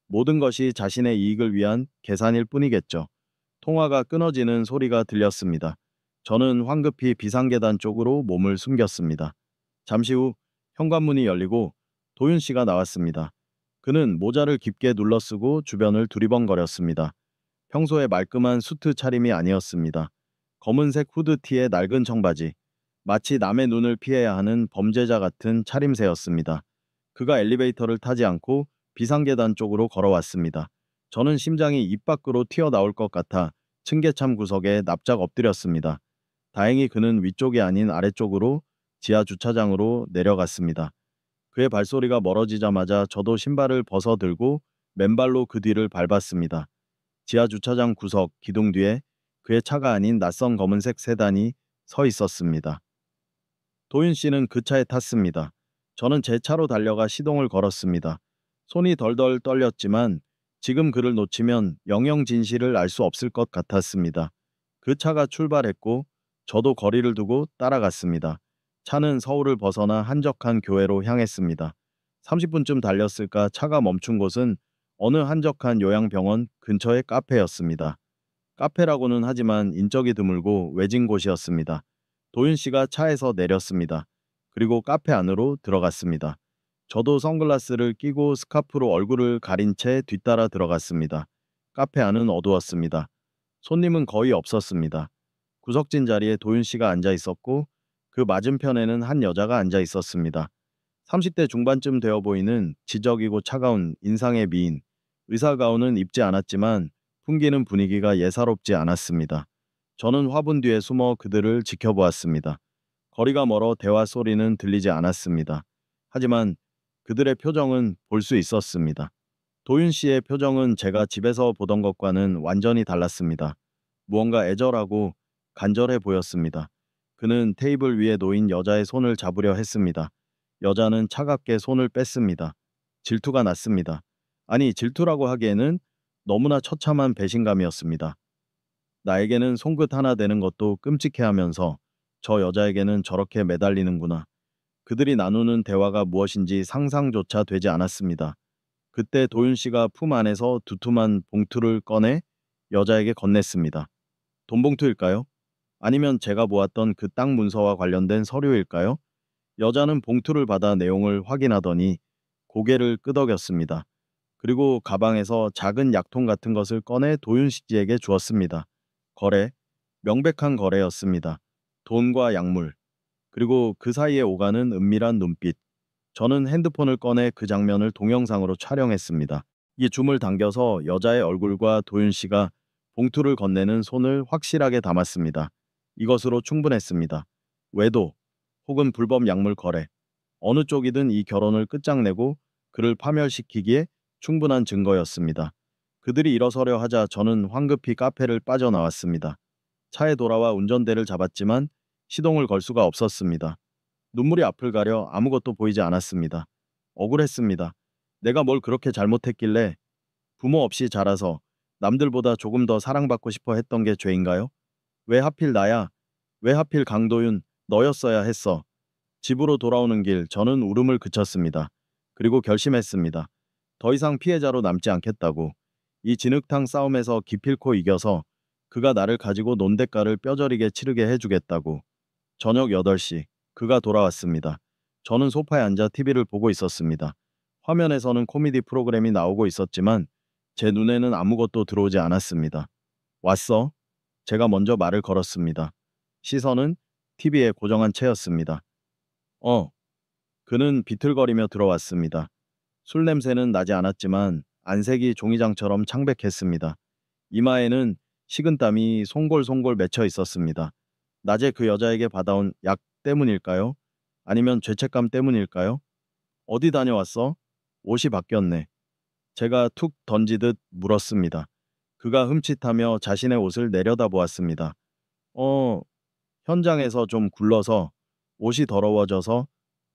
모든 것이 자신의 이익을 위한 계산일 뿐이겠죠. 통화가 끊어지는 소리가 들렸습니다. 저는 황급히 비상계단 쪽으로 몸을 숨겼습니다. 잠시 후 현관문이 열리고 도윤 씨가 나왔습니다. 그는 모자를 깊게 눌러쓰고 주변을 두리번거렸습니다. 평소에 말끔한 수트 차림이 아니었습니다. 검은색 후드티에 낡은 청바지, 마치 남의 눈을 피해야 하는 범죄자 같은 차림새였습니다. 그가 엘리베이터를 타지 않고 비상계단 쪽으로 걸어왔습니다. 저는 심장이 입 밖으로 튀어나올 것 같아 층계참 구석에 납작 엎드렸습니다. 다행히 그는 위쪽이 아닌 아래쪽으로 지하 주차장으로 내려갔습니다. 그의 발소리가 멀어지자마자 저도 신발을 벗어 들고 맨발로 그 뒤를 밟았습니다. 지하 주차장 구석 기둥 뒤에 그의 차가 아닌 낯선 검은색 세단이 서 있었습니다. 도윤 씨는 그 차에 탔습니다. 저는 제 차로 달려가 시동을 걸었습니다. 손이 덜덜 떨렸지만 지금 그를 놓치면 영영 진실을 알 수 없을 것 같았습니다. 그 차가 출발했고 저도 거리를 두고 따라갔습니다. 차는 서울을 벗어나 한적한 교외로 향했습니다. 30분쯤 달렸을까 차가 멈춘 곳은 어느 한적한 요양병원 근처의 카페였습니다. 카페라고는 하지만 인적이 드물고 외진 곳이었습니다. 도윤 씨가 차에서 내렸습니다. 그리고 카페 안으로 들어갔습니다. 저도 선글라스를 끼고 스카프로 얼굴을 가린 채 뒤따라 들어갔습니다. 카페 안은 어두웠습니다. 손님은 거의 없었습니다. 구석진 자리에 도윤 씨가 앉아 있었고 그 맞은편에는 한 여자가 앉아 있었습니다. 30대 중반쯤 되어 보이는 지적이고 차가운 인상의 미인. 의사 가운은 입지 않았지만 풍기는 분위기가 예사롭지 않았습니다. 저는 화분 뒤에 숨어 그들을 지켜보았습니다. 거리가 멀어 대화 소리는 들리지 않았습니다. 하지만 그들의 표정은 볼 수 있었습니다. 도윤 씨의 표정은 제가 집에서 보던 것과는 완전히 달랐습니다. 무언가 애절하고 간절해 보였습니다. 그는 테이블 위에 놓인 여자의 손을 잡으려 했습니다. 여자는 차갑게 손을 뺐습니다. 질투가 났습니다. 아니, 질투라고 하기에는 너무나 처참한 배신감이었습니다. 나에게는 손끝 하나 대는 것도 끔찍해 하면서 저 여자에게는 저렇게 매달리는구나. 그들이 나누는 대화가 무엇인지 상상조차 되지 않았습니다. 그때 도윤 씨가 품 안에서 두툼한 봉투를 꺼내 여자에게 건넸습니다. 돈 봉투일까요? 아니면 제가 모았던 그 땅 문서와 관련된 서류일까요? 여자는 봉투를 받아 내용을 확인하더니 고개를 끄덕였습니다. 그리고 가방에서 작은 약통 같은 것을 꺼내 도윤 씨에게 주었습니다. 거래, 명백한 거래였습니다. 돈과 약물, 그리고 그 사이에 오가는 은밀한 눈빛. 저는 핸드폰을 꺼내 그 장면을 동영상으로 촬영했습니다. 이 줌을 당겨서 여자의 얼굴과 도윤 씨가 봉투를 건네는 손을 확실하게 담았습니다. 이것으로 충분했습니다. 외도 혹은 불법 약물 거래, 어느 쪽이든 이 결혼을 끝장내고 그를 파멸시키기에 충분한 증거였습니다. 그들이 일어서려 하자 저는 황급히 카페를 빠져나왔습니다. 차에 돌아와 운전대를 잡았지만 시동을 걸 수가 없었습니다. 눈물이 앞을 가려 아무것도 보이지 않았습니다. 억울했습니다. 내가 뭘 그렇게 잘못했길래 부모 없이 자라서 남들보다 조금 더 사랑받고 싶어 했던 게 죄인가요? 왜 하필 나야? 왜 하필 강도윤 너였어야 했어? 집으로 돌아오는 길 저는 울음을 그쳤습니다. 그리고 결심했습니다. 더 이상 피해자로 남지 않겠다고. 이 진흙탕 싸움에서 기필코 이겨서 그가 나를 가지고 논 대가를 뼈저리게 치르게 해주겠다고. 저녁 8시 그가 돌아왔습니다. 저는 소파에 앉아 TV를 보고 있었습니다. 화면에서는 코미디 프로그램이 나오고 있었지만 제 눈에는 아무것도 들어오지 않았습니다. 왔어? 제가 먼저 말을 걸었습니다. 시선은 TV에 고정한 채였습니다. 어, 그는 비틀거리며 들어왔습니다. 술 냄새는 나지 않았지만 안색이 종이장처럼 창백했습니다. 이마에는 식은땀이 송골송골 맺혀 있었습니다. 낮에 그 여자에게 받아온 약 때문일까요? 아니면 죄책감 때문일까요? 어디 다녀왔어? 옷이 바뀌었네. 제가 툭 던지듯 물었습니다. 그가 흠칫하며 자신의 옷을 내려다보았습니다. 어, 현장에서 좀 굴러서 옷이 더러워져서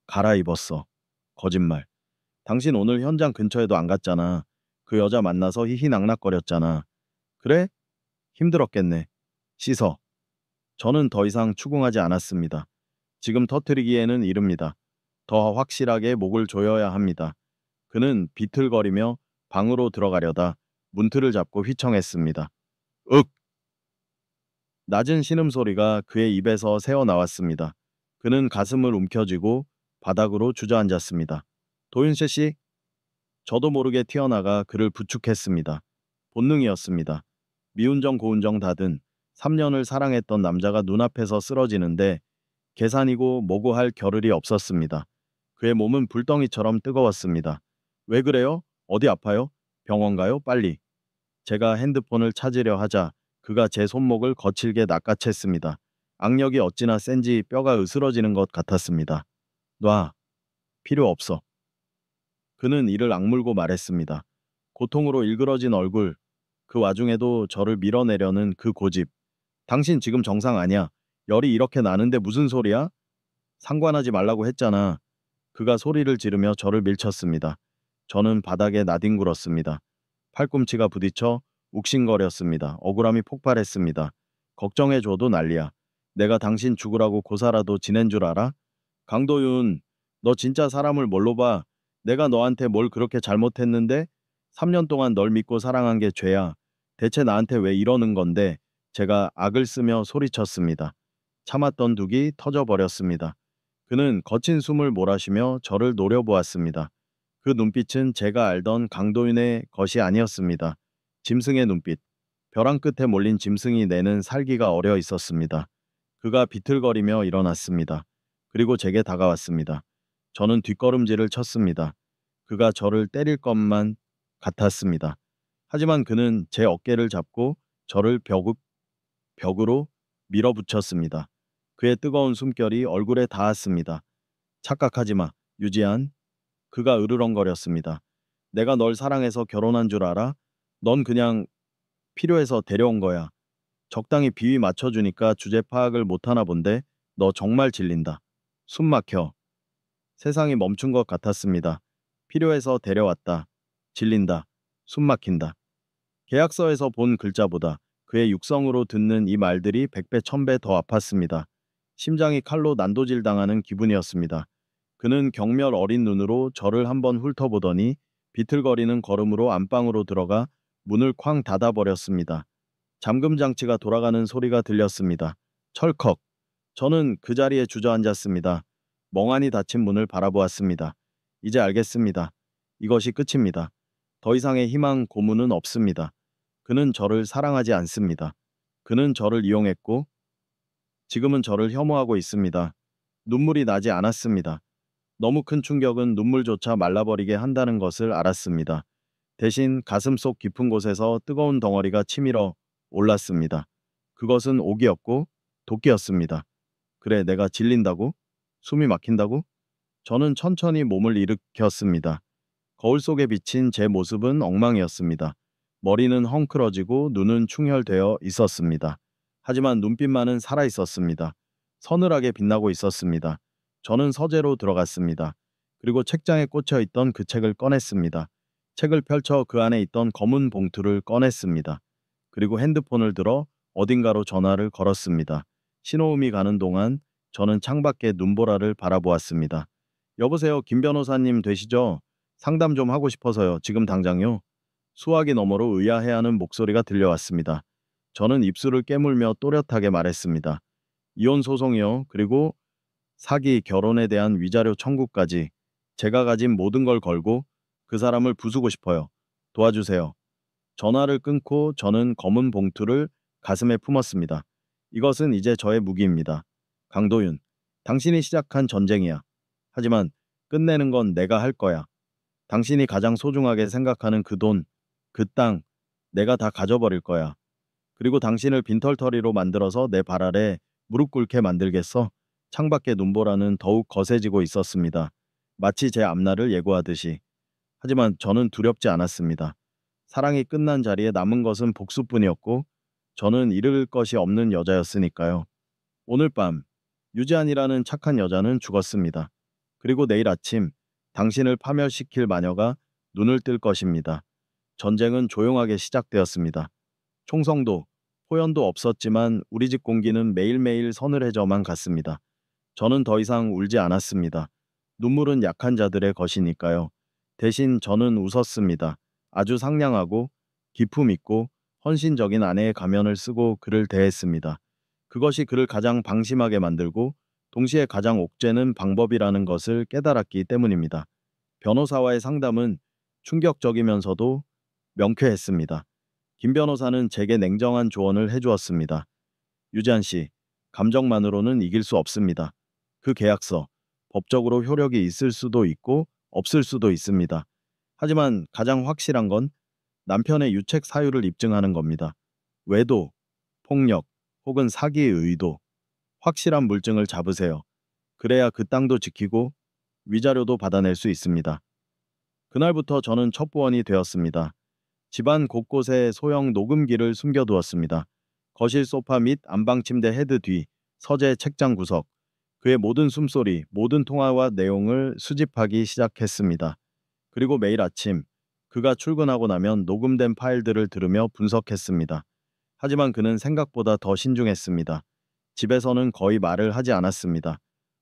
갈아입었어. 거짓말. 당신 오늘 현장 근처에도 안 갔잖아. 그 여자 만나서 히히낙낙거렸잖아. 그래? 힘들었겠네. 씻어. 저는 더 이상 추궁하지 않았습니다. 지금 터뜨리기에는 이릅니다. 더 확실하게 목을 조여야 합니다. 그는 비틀거리며 방으로 들어가려다 문틀을 잡고 휘청했습니다. 윽! 낮은 신음소리가 그의 입에서 새어나왔습니다. 그는 가슴을 움켜쥐고 바닥으로 주저앉았습니다. 도윤세 씨? 저도 모르게 튀어나가 그를 부축했습니다. 본능이었습니다. 미운정 고운정 다든 3년을 사랑했던 남자가 눈앞에서 쓰러지는데 계산이고 뭐고 할 겨를이 없었습니다. 그의 몸은 불덩이처럼 뜨거웠습니다. 왜 그래요? 어디 아파요? 병원 가요? 빨리. 제가 핸드폰을 찾으려 하자 그가 제 손목을 거칠게 낚아챘습니다. 악력이 어찌나 센지 뼈가 으스러지는 것 같았습니다. 놔, 필요 없어. 그는 이를 악물고 말했습니다. 고통으로 일그러진 얼굴, 그 와중에도 저를 밀어내려는 그 고집. 당신 지금 정상 아니야. 열이 이렇게 나는데 무슨 소리야? 상관하지 말라고 했잖아. 그가 소리를 지르며 저를 밀쳤습니다. 저는 바닥에 나뒹굴었습니다. 팔꿈치가 부딪혀 욱신거렸습니다. 억울함이 폭발했습니다. 걱정해줘도 난리야. 내가 당신 죽으라고 고사라도 지낸 줄 알아? 강도윤, 너 진짜 사람을 뭘로 봐? 내가 너한테 뭘 그렇게 잘못했는데? 3년 동안 널 믿고 사랑한 게 죄야. 대체 나한테 왜 이러는 건데? 제가 악을 쓰며 소리쳤습니다. 참았던 둑이 터져버렸습니다. 그는 거친 숨을 몰아쉬며 저를 노려보았습니다. 그 눈빛은 제가 알던 강도윤의 것이 아니었습니다. 짐승의 눈빛. 벼랑 끝에 몰린 짐승이 내는 살기가 어려 있었습니다. 그가 비틀거리며 일어났습니다. 그리고 제게 다가왔습니다. 저는 뒷걸음질을 쳤습니다. 그가 저를 때릴 것만 같았습니다. 하지만 그는 제 어깨를 잡고 저를 벽으로 밀어붙였습니다. 그의 뜨거운 숨결이 얼굴에 닿았습니다. 착각하지 마, 유지한. 그가 으르렁거렸습니다. 내가 널 사랑해서 결혼한 줄 알아? 넌 그냥 필요해서 데려온 거야. 적당히 비위 맞춰주니까 주제 파악을 못하나 본데 너 정말 질린다. 숨 막혀. 세상이 멈춘 것 같았습니다. 필요해서 데려왔다. 질린다. 숨 막힌다. 계약서에서 본 글자보다 그의 육성으로 듣는 이 말들이 100배, 1000배 더 아팠습니다. 심장이 칼로 난도질당하는 기분이었습니다. 그는 경멸 어린 눈으로 저를 한번 훑어보더니 비틀거리는 걸음으로 안방으로 들어가 문을 쾅 닫아버렸습니다. 잠금 장치가 돌아가는 소리가 들렸습니다. 철컥. 저는 그 자리에 주저앉았습니다. 멍하니 닫힌 문을 바라보았습니다. 이제 알겠습니다. 이것이 끝입니다. 더 이상의 희망 고문은 없습니다. 그는 저를 사랑하지 않습니다. 그는 저를 이용했고 지금은 저를 혐오하고 있습니다. 눈물이 나지 않았습니다. 너무 큰 충격은 눈물조차 말라버리게 한다는 것을 알았습니다. 대신 가슴속 깊은 곳에서 뜨거운 덩어리가 치밀어 올랐습니다. 그것은 옥이었고 도끼였습니다. 그래, 내가 질린다고? 숨이 막힌다고? 저는 천천히 몸을 일으켰습니다. 거울 속에 비친 제 모습은 엉망이었습니다. 머리는 헝클어지고 눈은 충혈되어 있었습니다. 하지만 눈빛만은 살아 있었습니다. 서늘하게 빛나고 있었습니다. 저는 서재로 들어갔습니다. 그리고 책장에 꽂혀 있던 그 책을 꺼냈습니다. 책을 펼쳐 그 안에 있던 검은 봉투를 꺼냈습니다. 그리고 핸드폰을 들어 어딘가로 전화를 걸었습니다. 신호음이 가는 동안 저는 창밖에 눈보라를 바라보았습니다. 여보세요, 김 변호사님 되시죠? 상담 좀 하고 싶어서요. 지금 당장요. 수화기 너머로 의아해하는 목소리가 들려왔습니다. 저는 입술을 깨물며 또렷하게 말했습니다. 이혼 소송이요. 그리고 사기, 결혼에 대한 위자료 청구까지 제가 가진 모든 걸 걸고 그 사람을 부수고 싶어요. 도와주세요. 전화를 끊고 저는 검은 봉투를 가슴에 품었습니다. 이것은 이제 저의 무기입니다. 강도윤, 당신이 시작한 전쟁이야. 하지만 끝내는 건 내가 할 거야. 당신이 가장 소중하게 생각하는 그 돈, 그 땅, 내가 다 가져버릴 거야. 그리고 당신을 빈털터리로 만들어서 내 발 아래 무릎 꿇게 만들겠어. 창밖의 눈보라는 더욱 거세지고 있었습니다. 마치 제 앞날을 예고하듯이. 하지만 저는 두렵지 않았습니다. 사랑이 끝난 자리에 남은 것은 복수뿐이었고 저는 잃을 것이 없는 여자였으니까요. 오늘 밤 유지안이라는 착한 여자는 죽었습니다. 그리고 내일 아침 당신을 파멸시킬 마녀가 눈을 뜰 것입니다. 전쟁은 조용하게 시작되었습니다. 총성도 호연도 없었지만 우리 집 공기는 매일매일 서늘해져만 갔습니다. 저는 더 이상 울지 않았습니다. 눈물은 약한 자들의 것이니까요. 대신 저는 웃었습니다. 아주 상냥하고 기품 있고 헌신적인 아내의 가면을 쓰고 그를 대했습니다. 그것이 그를 가장 방심하게 만들고 동시에 가장 옥죄는 방법이라는 것을 깨달았기 때문입니다. 변호사와의 상담은 충격적이면서도 명쾌했습니다. 김 변호사는 제게 냉정한 조언을 해주었습니다. 유지한 씨, 감정만으로는 이길 수 없습니다. 그 계약서, 법적으로 효력이 있을 수도 있고 없을 수도 있습니다. 하지만 가장 확실한 건 남편의 유책 사유를 입증하는 겁니다. 외도, 폭력, 혹은 사기의 의도, 확실한 물증을 잡으세요. 그래야 그 땅도 지키고 위자료도 받아낼 수 있습니다. 그날부터 저는 첩보원이 되었습니다. 집안 곳곳에 소형 녹음기를 숨겨두었습니다. 거실 소파 및 안방 침대 헤드 뒤, 서재 책장 구석, 그의 모든 숨소리, 모든 통화와 내용을 수집하기 시작했습니다. 그리고 매일 아침 그가 출근하고 나면 녹음된 파일들을 들으며 분석했습니다. 하지만 그는 생각보다 더 신중했습니다. 집에서는 거의 말을 하지 않았습니다.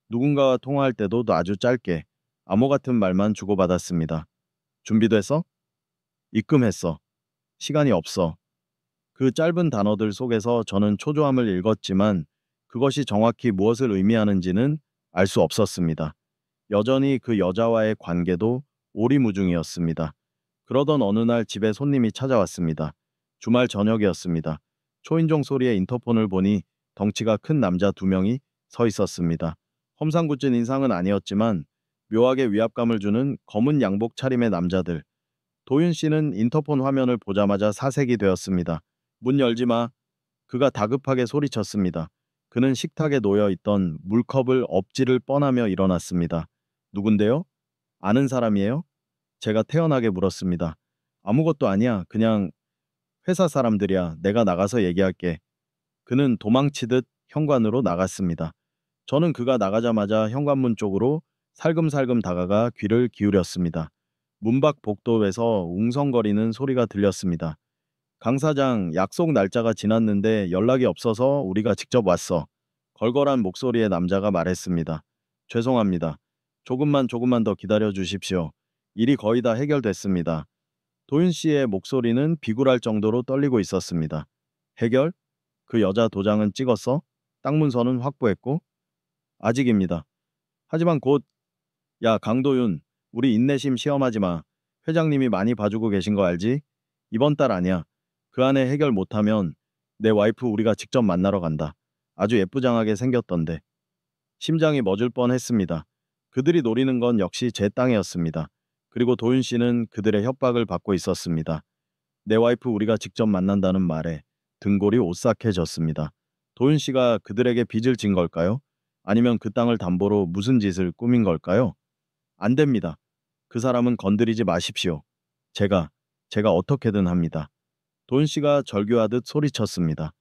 누군가와 통화할 때도 아주 짧게 암호 같은 말만 주고받았습니다. 준비됐어? 입금했어. 시간이 없어. 그 짧은 단어들 속에서 저는 초조함을 읽었지만 그것이 정확히 무엇을 의미하는지는 알 수 없었습니다. 여전히 그 여자와의 관계도 오리무중이었습니다. 그러던 어느 날 집에 손님이 찾아왔습니다. 주말 저녁이었습니다. 초인종 소리에 인터폰을 보니 덩치가 큰 남자 두 명이 서 있었습니다. 험상궂은 인상은 아니었지만 묘하게 위압감을 주는 검은 양복 차림의 남자들. 도윤 씨는 인터폰 화면을 보자마자 사색이 되었습니다. 문 열지 마. 그가 다급하게 소리쳤습니다. 그는 식탁에 놓여 있던 물컵을 엎지를 뻔하며 일어났습니다. 누군데요? 아는 사람이에요? 제가 태연하게 물었습니다. 아무것도 아니야. 그냥 회사 사람들이야. 내가 나가서 얘기할게. 그는 도망치듯 현관으로 나갔습니다. 저는 그가 나가자마자 현관문 쪽으로 살금살금 다가가 귀를 기울였습니다. 문밖 복도에서 웅성거리는 소리가 들렸습니다. 강 사장, 약속 날짜가 지났는데 연락이 없어서 우리가 직접 왔어. 걸걸한 목소리의 남자가 말했습니다. 죄송합니다. 조금만 더 기다려 주십시오. 일이 거의 다 해결됐습니다. 도윤 씨의 목소리는 비굴할 정도로 떨리고 있었습니다. 해결? 그 여자 도장은 찍었어? 땅 문서는 확보했고? 아직입니다. 하지만 곧, 야, 강도윤, 우리 인내심 시험하지 마. 회장님이 많이 봐주고 계신 거 알지? 이번 달 아니야. 그 안에 해결 못하면 내 와이프 우리가 직접 만나러 간다. 아주 예쁘장하게 생겼던데. 심장이 멎을 뻔했습니다. 그들이 노리는 건 역시 제 땅이었습니다. 그리고 도윤 씨는 그들의 협박을 받고 있었습니다. 내 와이프 우리가 직접 만난다는 말에 등골이 오싹해졌습니다. 도윤 씨가 그들에게 빚을 진 걸까요? 아니면 그 땅을 담보로 무슨 짓을 꾸민 걸까요? 안 됩니다. 그 사람은 건드리지 마십시오. 제가, 제가 어떻게든 합니다. 도윤 씨가 절규하듯 소리쳤습니다.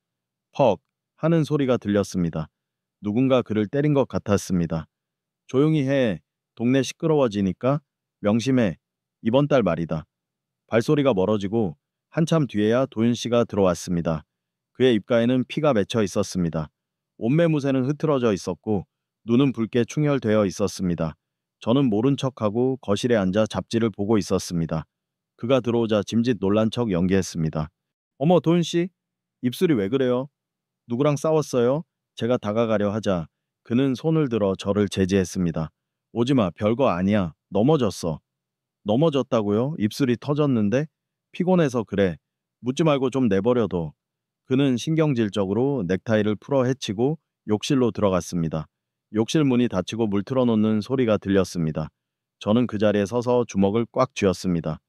퍽 하는 소리가 들렸습니다. 누군가 그를 때린 것 같았습니다. 조용히 해. 동네 시끄러워지니까 명심해. 이번 달 말이다. 발소리가 멀어지고 한참 뒤에야 도윤 씨가 들어왔습니다. 그의 입가에는 피가 맺혀 있었습니다. 옷매무새는 흐트러져 있었고 눈은 붉게 충혈되어 있었습니다. 저는 모른 척하고 거실에 앉아 잡지를 보고 있었습니다. 그가 들어오자 짐짓 놀란 척 연기했습니다. 어머, 도윤 씨, 입술이 왜 그래요? 누구랑 싸웠어요? 제가 다가가려 하자 그는 손을 들어 저를 제지했습니다. 오지마, 별거 아니야. 넘어졌어. 넘어졌다고요? 입술이 터졌는데? 피곤해서 그래. 묻지 말고 좀 내버려둬. 그는 신경질적으로 넥타이를 풀어 헤치고 욕실로 들어갔습니다. 욕실 문이 닫히고 물 틀어놓는 소리가 들렸습니다. 저는 그 자리에 서서 주먹을 꽉 쥐었습니다.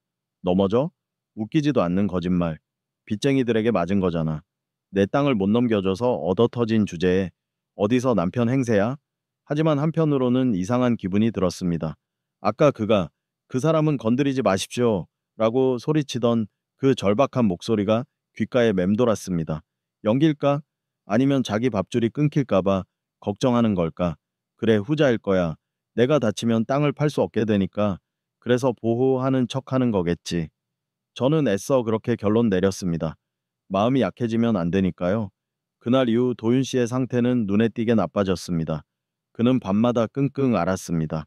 넘어져? 웃기지도 않는 거짓말. 빚쟁이들에게 맞은 거잖아. 내 땅을 못 넘겨줘서 얻어터진 주제에 어디서 남편 행세야? 하지만 한편으로는 이상한 기분이 들었습니다. 아까 그가 그 사람은 건드리지 마십시오 라고 소리치던 그 절박한 목소리가 귓가에 맴돌았습니다. 연기일까? 아니면 자기 밥줄이 끊길까봐 걱정하는 걸까? 그래, 후자일 거야. 내가 다치면 땅을 팔 수 없게 되니까 그래서 보호하는 척하는 거겠지. 저는 애써 그렇게 결론 내렸습니다. 마음이 약해지면 안 되니까요. 그날 이후 도윤 씨의 상태는 눈에 띄게 나빠졌습니다. 그는 밤마다 끙끙 앓았습니다.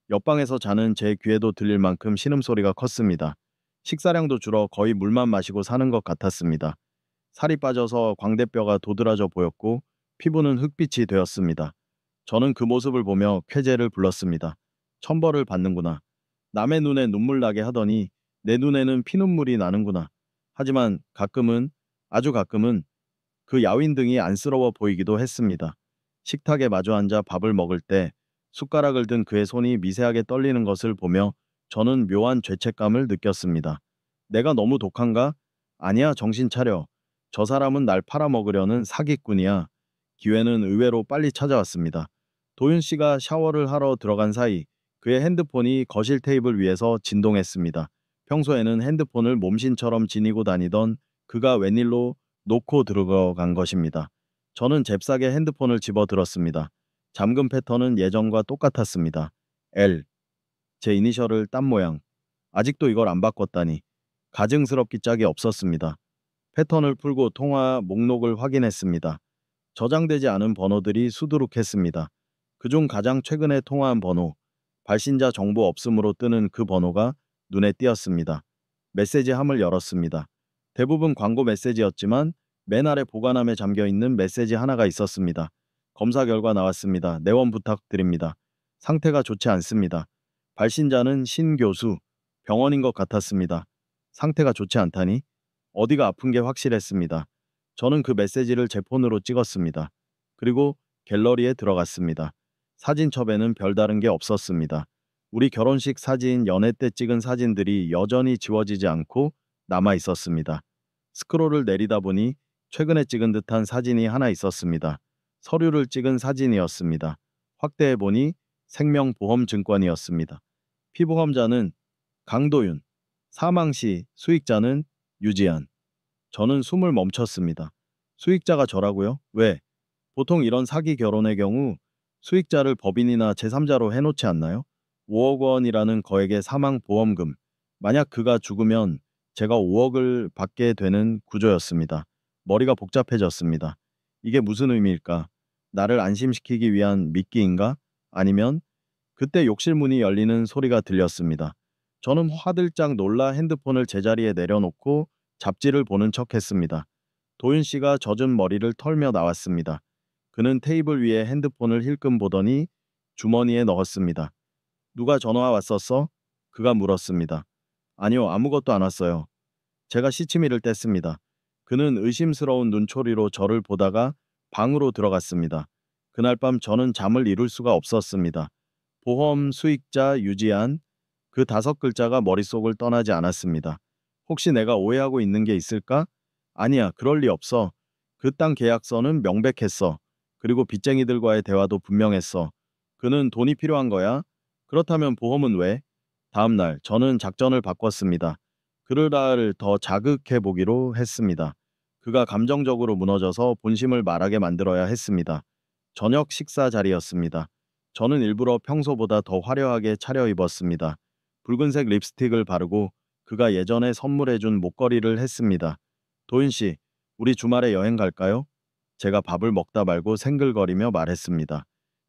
옆방에서 자는 제 귀에도 들릴 만큼 신음소리가 컸습니다. 식사량도 줄어 거의 물만 마시고 사는 것 같았습니다. 살이 빠져서 광대뼈가 도드라져 보였고 피부는 흑빛이 되었습니다. 저는 그 모습을 보며 쾌재를 불렀습니다. 천벌을 받는구나. 남의 눈에 눈물 나게 하더니 내 눈에는 피눈물이 나는구나. 하지만 가끔은, 아주 가끔은 그 야윈 등이 안쓰러워 보이기도 했습니다. 식탁에 마주 앉아 밥을 먹을 때 숟가락을 든 그의 손이 미세하게 떨리는 것을 보며 저는 묘한 죄책감을 느꼈습니다. 내가 너무 독한가? 아니야, 정신 차려. 저 사람은 날 팔아먹으려는 사기꾼이야. 기회는 의외로 빨리 찾아왔습니다. 도윤 씨가 샤워를 하러 들어간 사이 그의 핸드폰이 거실 테이블 위에서 진동했습니다. 평소에는 핸드폰을 몸신처럼 지니고 다니던 그가 웬일로 놓고 들어간 것입니다. 저는 잽싸게 핸드폰을 집어들었습니다. 잠금 패턴은 예전과 똑같았습니다. L. 제 이니셜을 딴 모양. 아직도 이걸 안 바꿨다니. 가증스럽기 짝이 없었습니다. 패턴을 풀고 통화 목록을 확인했습니다. 저장되지 않은 번호들이 수두룩했습니다. 그중 가장 최근에 통화한 번호, 발신자 정보 없음으로 뜨는 그 번호가 눈에 띄었습니다. 메시지 함을 열었습니다. 대부분 광고 메시지였지만 맨 아래 보관함에 잠겨 있는 메시지 하나가 있었습니다. 검사 결과 나왔습니다. 내원 부탁드립니다. 상태가 좋지 않습니다. 발신자는 신 교수, 병원인 것 같았습니다. 상태가 좋지 않다니? 어디가 아픈 게 확실했습니다. 저는 그 메시지를 제 폰으로 찍었습니다. 그리고 갤러리에 들어갔습니다. 사진첩에는 별다른 게 없었습니다. 우리 결혼식 사진, 연애 때 찍은 사진들이 여전히 지워지지 않고 남아 있었습니다. 스크롤을 내리다 보니 최근에 찍은 듯한 사진이 하나 있었습니다. 서류를 찍은 사진이었습니다. 확대해 보니 생명보험증권이었습니다. 피보험자는 강도윤, 사망 시 수익자는 유지한. 저는 숨을 멈췄습니다. 수익자가 저라고요? 왜? 보통 이런 사기 결혼의 경우 수익자를 법인이나 제3자로 해놓지 않나요? 5억 원이라는 거액의 사망보험금. 만약 그가 죽으면 제가 5억을 받게 되는 구조였습니다. 머리가 복잡해졌습니다. 이게 무슨 의미일까? 나를 안심시키기 위한 미끼인가? 아니면 그때 욕실 문이 열리는 소리가 들렸습니다. 저는 화들짝 놀라 핸드폰을 제자리에 내려놓고 잡지를 보는 척했습니다. 도윤 씨가 젖은 머리를 털며 나왔습니다. 그는 테이블 위에 핸드폰을 힐끔 보더니 주머니에 넣었습니다. 누가 전화 왔었어? 그가 물었습니다. 아니요, 아무것도 안 왔어요. 제가 시치미를 뗐습니다. 그는 의심스러운 눈초리로 저를 보다가 방으로 들어갔습니다. 그날 밤 저는 잠을 이룰 수가 없었습니다. 보험 수익자 유지한 그 5글자가 머릿속을 떠나지 않았습니다. 혹시 내가 오해하고 있는 게 있을까? 아니야, 그럴 리 없어. 그 땅 계약서는 명백했어. 그리고 빚쟁이들과의 대화도 분명했어. 그는 돈이 필요한 거야? 그렇다면 보험은 왜? 다음 날 저는 작전을 바꿨습니다. 그를 더 자극해 보기로 했습니다. 그가 감정적으로 무너져서 본심을 말하게 만들어야 했습니다. 저녁 식사 자리였습니다. 저는 일부러 평소보다 더 화려하게 차려입었습니다. 붉은색 립스틱을 바르고 그가 예전에 선물해준 목걸이를 했습니다. 도윤 씨, 우리 주말에 여행 갈까요? 제가 밥을 먹다 말고 생글거리며 말했습니다.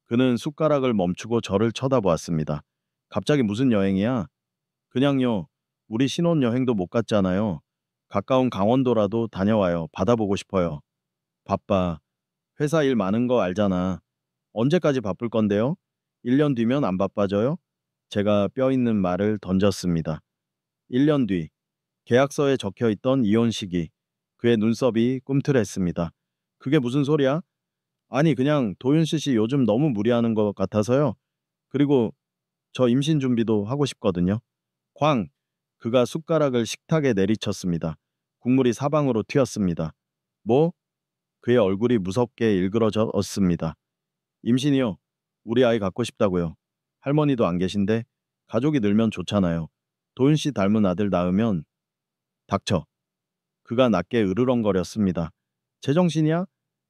그는 숟가락을 멈추고 저를 쳐다보았습니다. 갑자기 무슨 여행이야? 그냥요. 우리 신혼여행도 못 갔잖아요. 가까운 강원도라도 다녀와요. 바다 보고 싶어요. 바빠. 회사 일 많은 거 알잖아. 언제까지 바쁠 건데요? 1년 뒤면 안 바빠져요? 제가 뼈 있는 말을 던졌습니다. 1년 뒤, 계약서에 적혀 있던 이혼 시기. 그의 눈썹이 꿈틀했습니다. 그게 무슨 소리야? 아니, 그냥 도윤씨 씨 요즘 너무 무리하는 것 같아서요. 그리고 저 임신 준비도 하고 싶거든요. 쾅! 그가 숟가락을 식탁에 내리쳤습니다. 국물이 사방으로 튀었습니다. 뭐? 그의 얼굴이 무섭게 일그러졌습니다. 임신이요. 우리 아이 갖고 싶다고요. 할머니도 안 계신데 가족이 늘면 좋잖아요. 도윤 씨 닮은 아들 낳으면 닥쳐. 그가 낮게 으르렁거렸습니다. 제정신이야?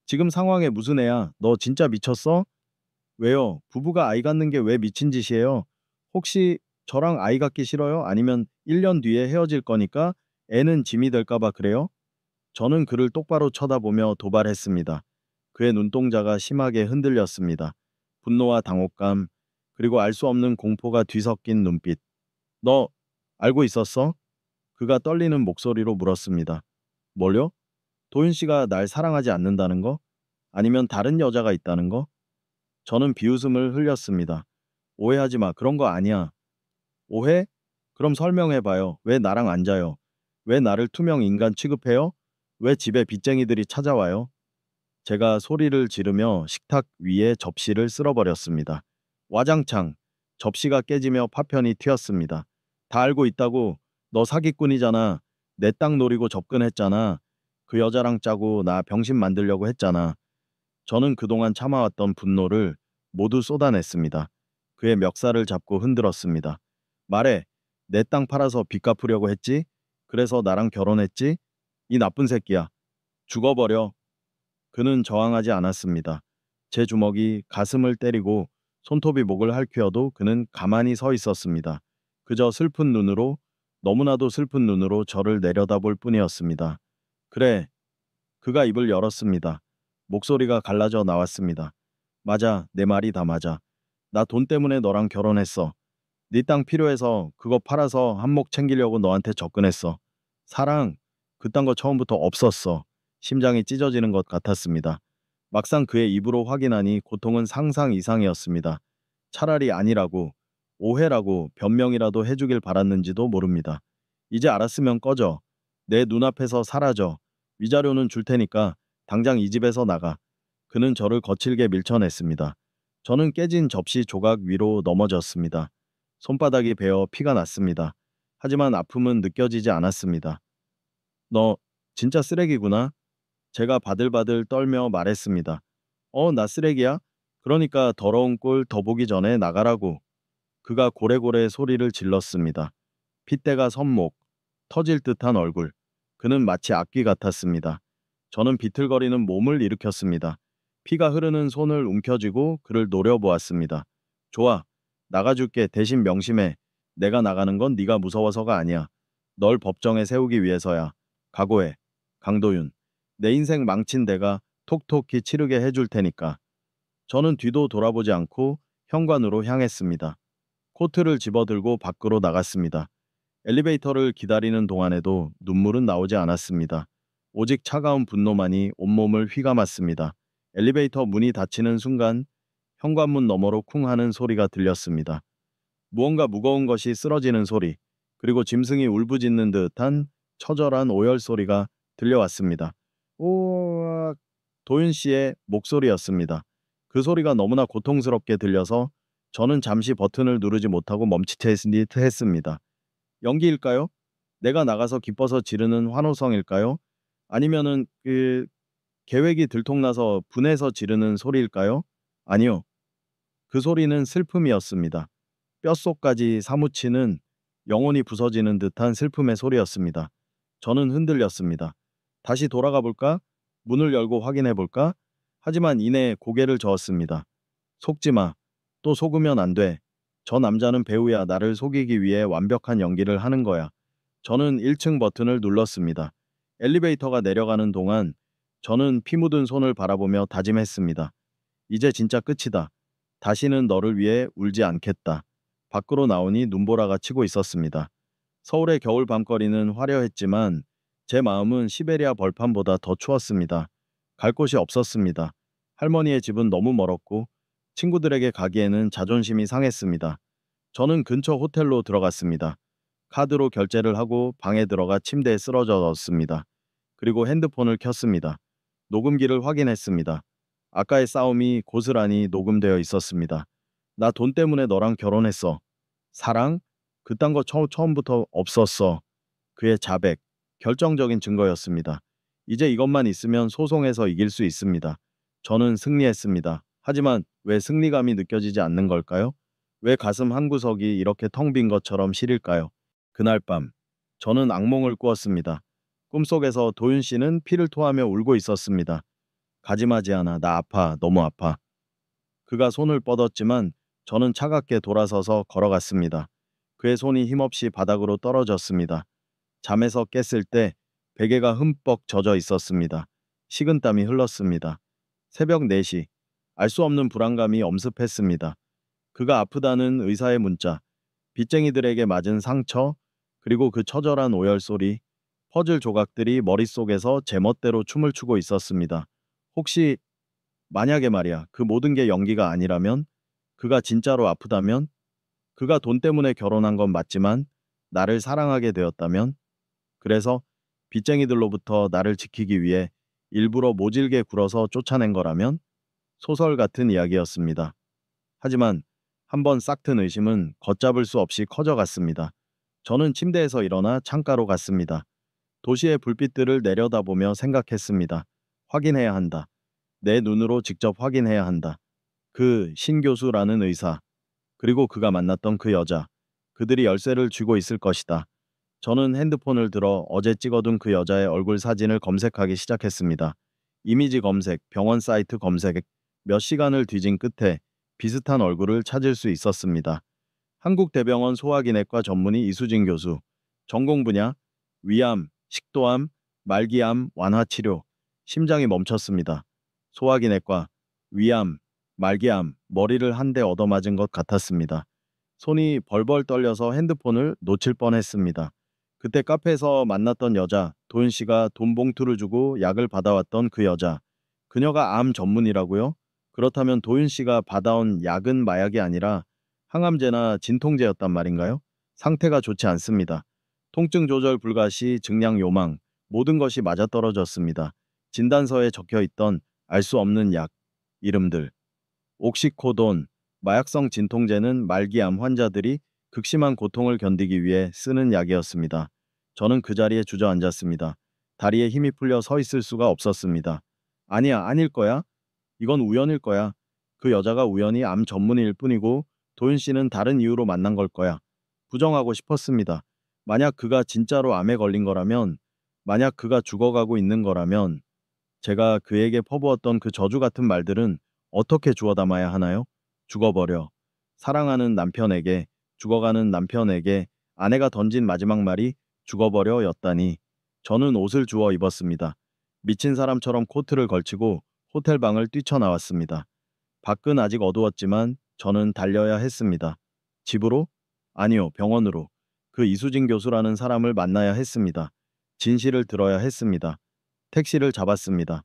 지금 상황에 무슨 애야? 너 진짜 미쳤어? 왜요? 부부가 아이 갖는 게 왜 미친 짓이에요? 혹시 저랑 아이 갖기 싫어요? 아니면 1년 뒤에 헤어질 거니까 애는 짐이 될까 봐 그래요? 저는 그를 똑바로 쳐다보며 도발했습니다. 그의 눈동자가 심하게 흔들렸습니다. 분노와 당혹감, 그리고 알 수 없는 공포가 뒤섞인 눈빛. 너 알고 있었어? 그가 떨리는 목소리로 물었습니다. 뭘요? 도윤 씨가 날 사랑하지 않는다는 거? 아니면 다른 여자가 있다는 거? 저는 비웃음을 흘렸습니다. 오해하지 마. 그런 거 아니야. 오해? 그럼 설명해봐요. 왜 나랑 안 자요? 왜 나를 투명 인간 취급해요? 왜 집에 빚쟁이들이 찾아와요? 제가 소리를 지르며 식탁 위에 접시를 쓸어버렸습니다. 와장창, 접시가 깨지며 파편이 튀었습니다. 다 알고 있다고. 너 사기꾼이잖아. 내 땅 노리고 접근했잖아. 그 여자랑 짜고 나 병신 만들려고 했잖아. 저는 그동안 참아왔던 분노를 모두 쏟아냈습니다. 그의 멱살을 잡고 흔들었습니다. 말해. 내 땅 팔아서 빚 갚으려고 했지? 그래서 나랑 결혼했지? 이 나쁜 새끼야. 죽어버려. 그는 저항하지 않았습니다. 제 주먹이 가슴을 때리고 손톱이 목을 핥혀도 그는 가만히 서 있었습니다. 그저 슬픈 눈으로, 너무나도 슬픈 눈으로 저를 내려다볼 뿐이었습니다. 그래. 그가 입을 열었습니다. 목소리가 갈라져 나왔습니다. 맞아, 내 말이 다 맞아. 나 돈 때문에 너랑 결혼했어. 네 땅 필요해서 그거 팔아서 한몫 챙기려고 너한테 접근했어. 사랑, 그딴 거 처음부터 없었어. 심장이 찢어지는 것 같았습니다. 막상 그의 입으로 확인하니 고통은 상상 이상이었습니다. 차라리 아니라고, 오해라고 변명이라도 해주길 바랐는지도 모릅니다. 이제 알았으면 꺼져. 내 눈앞에서 사라져. 위자료는 줄 테니까 당장 이 집에서 나가. 그는 저를 거칠게 밀쳐냈습니다. 저는 깨진 접시 조각 위로 넘어졌습니다. 손바닥이 베어 피가 났습니다. 하지만 아픔은 느껴지지 않았습니다. 너 진짜 쓰레기구나. 제가 바들바들 떨며 말했습니다. 나 쓰레기야? 그러니까 더러운 꼴 더 보기 전에 나가라고. 그가 고래고래 소리를 질렀습니다. 핏대가 선목, 터질 듯한 얼굴. 그는 마치 악귀 같았습니다. 저는 비틀거리는 몸을 일으켰습니다. 피가 흐르는 손을 움켜쥐고 그를 노려보았습니다. 좋아, 나가줄게. 대신 명심해. 내가 나가는 건 네가 무서워서가 아니야. 널 법정에 세우기 위해서야. 각오해. 강도윤. 내 인생 망친 내가 톡톡히 치르게 해줄 테니까. 저는 뒤도 돌아보지 않고 현관으로 향했습니다. 코트를 집어들고 밖으로 나갔습니다. 엘리베이터를 기다리는 동안에도 눈물은 나오지 않았습니다. 오직 차가운 분노만이 온몸을 휘감았습니다. 엘리베이터 문이 닫히는 순간 현관문 너머로 쿵 하는 소리가 들렸습니다. 무언가 무거운 것이 쓰러지는 소리, 그리고 짐승이 울부짖는 듯한 처절한 오열 소리가 들려왔습니다. 오악. 도윤 씨의 목소리였습니다. 그 소리가 너무나 고통스럽게 들려서 저는 잠시 버튼을 누르지 못하고 멈칫했습니다. 연기일까요? 내가 나가서 기뻐서 지르는 환호성일까요? 아니면은 계획이 들통나서 분해서 지르는 소리일까요? 아니요. 그 소리는 슬픔이었습니다. 뼛속까지 사무치는, 영혼이 부서지는 듯한 슬픔의 소리였습니다. 저는 흔들렸습니다. 다시 돌아가 볼까? 문을 열고 확인해 볼까? 하지만 이내 고개를 저었습니다. 속지 마. 또 속으면 안 돼. 저 남자는 배우야. 나를 속이기 위해 완벽한 연기를 하는 거야. 저는 1층 버튼을 눌렀습니다. 엘리베이터가 내려가는 동안 저는 피 묻은 손을 바라보며 다짐했습니다. 이제 진짜 끝이다. 다시는 너를 위해 울지 않겠다. 밖으로 나오니 눈보라가 치고 있었습니다. 서울의 겨울 밤거리는 화려했지만 제 마음은 시베리아 벌판보다 더 추웠습니다. 갈 곳이 없었습니다. 할머니의 집은 너무 멀었고 친구들에게 가기에는 자존심이 상했습니다. 저는 근처 호텔로 들어갔습니다. 카드로 결제를 하고 방에 들어가 침대에 쓰러졌습니다. 그리고 핸드폰을 켰습니다. 녹음기를 확인했습니다. 아까의 싸움이 고스란히 녹음되어 있었습니다. 나 돈 때문에 너랑 결혼했어. 사랑? 그딴 거 처음부터 없었어. 그의 자백, 결정적인 증거였습니다. 이제 이것만 있으면 소송에서 이길 수 있습니다. 저는 승리했습니다. 하지만 왜 승리감이 느껴지지 않는 걸까요? 왜 가슴 한구석이 이렇게 텅 빈 것처럼 시릴까요? 그날 밤, 저는 악몽을 꾸었습니다. 꿈속에서 도윤 씨는 피를 토하며 울고 있었습니다. 가지마지 않아. 나 아파. 너무 아파. 그가 손을 뻗었지만 저는 차갑게 돌아서서 걸어갔습니다. 그의 손이 힘없이 바닥으로 떨어졌습니다. 잠에서 깼을 때 베개가 흠뻑 젖어 있었습니다. 식은땀이 흘렀습니다. 새벽 4시. 알 수 없는 불안감이 엄습했습니다. 그가 아프다는 의사의 문자, 빚쟁이들에게 맞은 상처, 그리고 그 처절한 오열 소리, 퍼즐 조각들이 머릿속에서 제멋대로 춤을 추고 있었습니다. 혹시 만약에 말이야, 그 모든 게 연기가 아니라면, 그가 진짜로 아프다면, 그가 돈 때문에 결혼한 건 맞지만 나를 사랑하게 되었다면, 그래서 빚쟁이들로부터 나를 지키기 위해 일부러 모질게 굴어서 쫓아낸 거라면 소설 같은 이야기였습니다. 하지만 한번 싹튼 의심은 걷잡을 수 없이 커져갔습니다. 저는 침대에서 일어나 창가로 갔습니다. 도시의 불빛들을 내려다보며 생각했습니다. 확인해야 한다. 내 눈으로 직접 확인해야 한다. 그 신 교수라는 의사, 그리고 그가 만났던 그 여자, 그들이 열쇠를 쥐고 있을 것이다. 저는 핸드폰을 들어 어제 찍어둔 그 여자의 얼굴 사진을 검색하기 시작했습니다. 이미지 검색, 병원 사이트 검색, 몇 시간을 뒤진 끝에 비슷한 얼굴을 찾을 수 있었습니다. 한국대병원 소화기내과 전문의 이수진 교수, 전공 분야, 위암, 식도암, 말기암 완화 치료, 심장이 멈췄습니다. 소화기내과, 위암, 말기암, 머리를 한 대 얻어맞은 것 같았습니다. 손이 벌벌 떨려서 핸드폰을 놓칠 뻔했습니다. 그때 카페에서 만났던 여자, 도윤 씨가 돈 봉투를 주고 약을 받아왔던 그 여자. 그녀가 암 전문이라고요? 그렇다면 도윤 씨가 받아온 약은 마약이 아니라 항암제나 진통제였단 말인가요? 상태가 좋지 않습니다. 통증 조절 불가 시 증량 요망, 모든 것이 맞아떨어졌습니다. 진단서에 적혀 있던 알 수 없는 약, 이름들. 옥시코돈, 마약성 진통제는 말기암 환자들이 극심한 고통을 견디기 위해 쓰는 약이었습니다. 저는 그 자리에 주저앉았습니다. 다리에 힘이 풀려 서 있을 수가 없었습니다. 아니야, 아닐 거야. 이건 우연일 거야. 그 여자가 우연히 암 전문의일 뿐이고 도윤 씨는 다른 이유로 만난 걸 거야. 부정하고 싶었습니다. 만약 그가 진짜로 암에 걸린 거라면, 만약 그가 죽어가고 있는 거라면, 제가 그에게 퍼부었던 그 저주 같은 말들은 어떻게 주워 담아야 하나요? 죽어버려. 사랑하는 남편에게, 죽어가는 남편에게 아내가 던진 마지막 말이 죽어버려 였다니. 저는 옷을 주워 입었습니다. 미친 사람처럼 코트를 걸치고 호텔방을 뛰쳐나왔습니다. 밖은 아직 어두웠지만 저는 달려야 했습니다. 집으로? 아니요, 병원으로. 그 이수진 교수라는 사람을 만나야 했습니다. 진실을 들어야 했습니다. 택시를 잡았습니다.